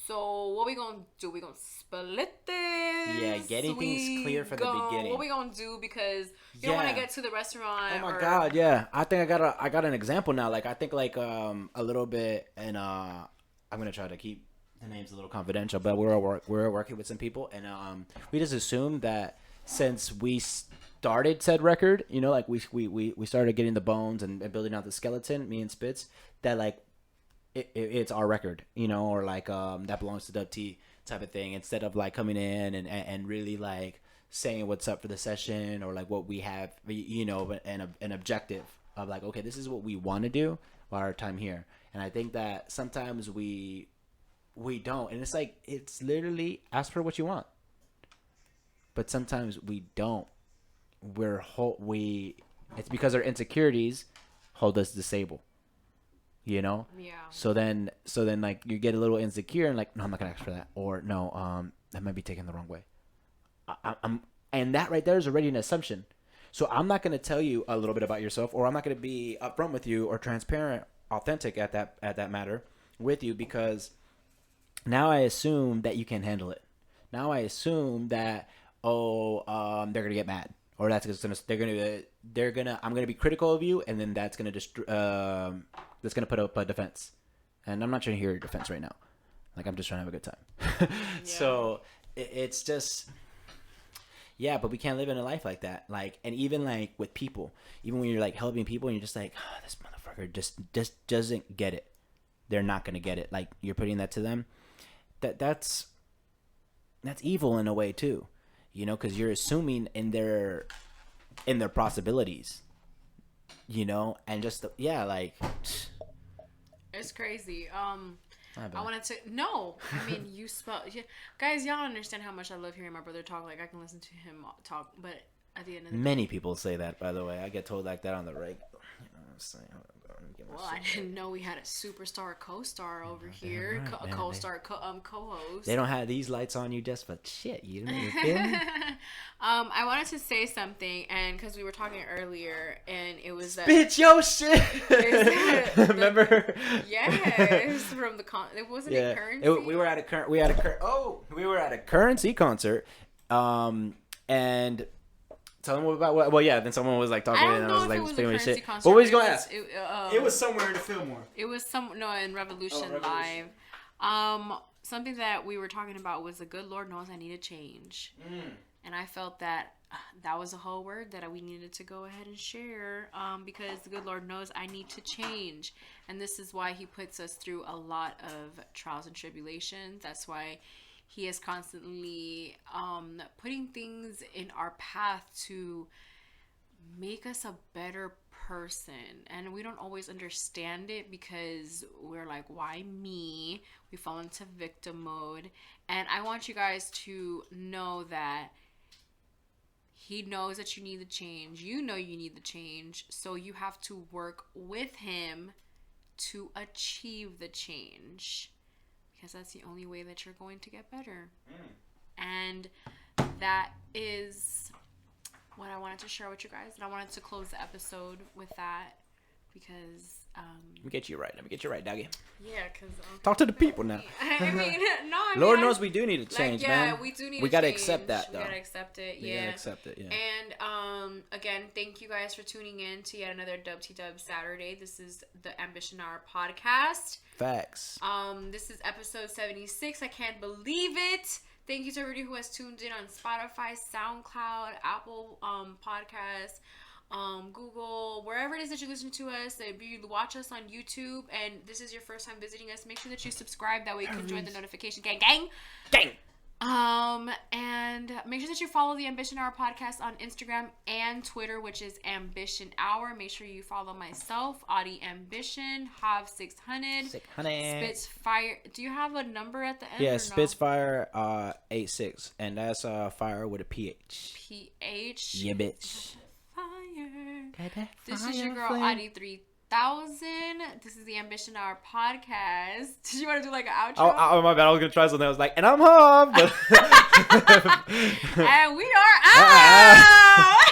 S1: so what we gonna do? We gonna split this?
S2: Yeah, getting things clear for the beginning.
S1: What we gonna do because you don't want to get to the restaurant.
S2: Oh my god, yeah. I think I got an example now. Like I think like a little bit, and I'm gonna try to keep the names a little confidential, but we're working with some people, and we just assumed that since we started said record, you know, like we started getting the bones and building out the skeleton, me and Spitz, that like it's our record, you know, or like that belongs to Dub T type of thing, instead of like coming in and really like saying what's up for the session, or like what we have, you know, an objective of like, okay, this is what we want to do while our time here. And I think that sometimes we we don't. And it's like, it's literally ask for what you want. But sometimes we don't. It's because our insecurities hold us disabled. You know?
S1: Yeah.
S2: So then like you get a little insecure and like, no, I'm not gonna ask for that, or no, that might be taken the wrong way. And that right there is already an assumption. So I'm not gonna tell you a little bit about yourself, or I'm not gonna be upfront with you or transparent, authentic at that matter with you, because now I assume that you can handle it. Now I assume that they're gonna get mad, or I'm gonna be critical of you, and then that's gonna put up a defense, and I'm not trying to hear your defense right now. Like, I'm just trying to have a good time. So it's just, yeah, but we can't live in a life like that. Like, and even like with people, even when you're like helping people and you're just like, oh, this motherfucker just doesn't get it. They're not gonna get it. Like, you're putting that to them. That's evil in a way too, you know, because you're assuming in their possibilities, you know, and just like.
S1: It's crazy. I wanted to I mean, you spell, guys. Y'all understand how much I love hearing my brother talk. Like, I can listen to him talk, but at the end of the
S2: many people say that. By the way, I get told like that on the reg. You know what I'm saying?
S1: Well, I didn't know we had a superstar co-star over here.
S2: Right,
S1: Co-star co-host.
S2: They don't have these lights on you just for shit. You know, you feel me?
S1: I wanted to say something, and because we were talking earlier, and it was that.
S2: Bitch, yo, shit. Remember?
S1: Yes, from the it wasn't a currency.
S2: We were at a currency concert, and. Tell them about what? Well, yeah. Then someone was like talking, and I was like spitting shit. What was he going to ask? It was somewhere in the Fillmore.
S1: It was in Revolution Live. Something that we were talking about was the good Lord knows I need to change, and I felt that was a whole word that we needed to go ahead and share, because the good Lord knows I need to change, and this is why He puts us through a lot of trials and tribulations. That's why He is constantly putting things in our path to make us a better person. And we don't always understand it because we're like, why me? We fall into victim mode. And I want you guys to know that He knows that you need the change. You know you need the change. So you have to work with Him to achieve the change. Because that's the only way that you're going to get better. And that is what I wanted to share with you guys. And I wanted to close the episode with that because...
S2: Let me get you right, doggy.
S1: Yeah, because...
S2: Talk to the people now. Lord knows we do need to change, man.
S1: We do need
S2: we
S1: to
S2: gotta
S1: change.
S2: accept that, though.
S1: We gotta accept it,
S2: We gotta accept it, yeah.
S1: And, again, thank you guys for tuning in to yet another Dub T Dub Saturday. This is the Ambition Hour podcast.
S2: Facts.
S1: This is episode 76. I can't believe it. Thank you to everybody who has tuned in on Spotify, SoundCloud, Apple Podcasts, Google, wherever it is that you listen to us. If you watch us on YouTube and this is your first time visiting us, make sure that you subscribe. That way you can join the notification gang. And make sure that you follow the Ambition Hour podcast on Instagram and Twitter, which is Ambition Hour. Make sure you follow myself, Audi Ambition, Hav 600, Spitfire. Do you have a number at the end?
S2: Yeah, Spitfire 86, and that's fire with a PH.
S1: PH.
S2: Yeah, bitch.
S1: Fire. This is your girl Audi 3000. This is the Ambition Hour podcast. Did you want to do like an outro?
S2: Oh, my bad. I was gonna try something. I was like, and I'm home.
S1: And we are out.